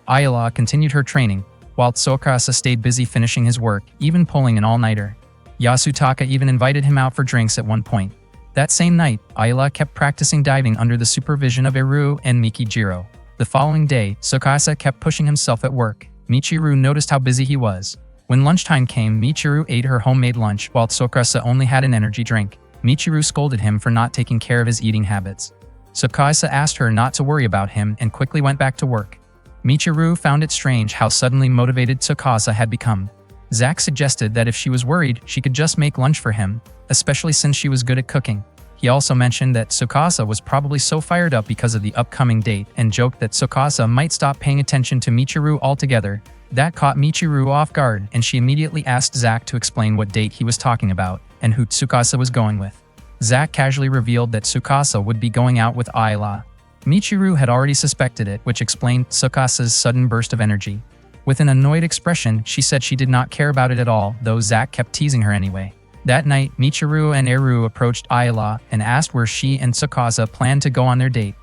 Ayla continued her training, while Tsukasa stayed busy finishing his work, even pulling an all-nighter. Yasutaka even invited him out for drinks at one point. That same night, Ayla kept practicing diving under the supervision of Eru and Mikijiro. The following day, Tsukasa kept pushing himself at work. Michiru noticed how busy he was. When lunchtime came, Michiru ate her homemade lunch while Tsukasa only had an energy drink. Michiru scolded him for not taking care of his eating habits. Tsukasa asked her not to worry about him and quickly went back to work. Michiru found it strange how suddenly motivated Tsukasa had become. Zack suggested that if she was worried, she could just make lunch for him, especially since she was good at cooking. He also mentioned that Tsukasa was probably so fired up because of the upcoming date and joked that Tsukasa might stop paying attention to Michiru altogether. That caught Michiru off guard, and she immediately asked Zack to explain what date he was talking about and who Tsukasa was going with. Zack casually revealed that Tsukasa would be going out with Ayla. Michiru had already suspected it, which explained Tsukasa's sudden burst of energy. With an annoyed expression, she said she did not care about it at all, though Zack kept teasing her anyway. That night, Michiru and Eru approached Ayla and asked where she and Tsukasa planned to go on their date.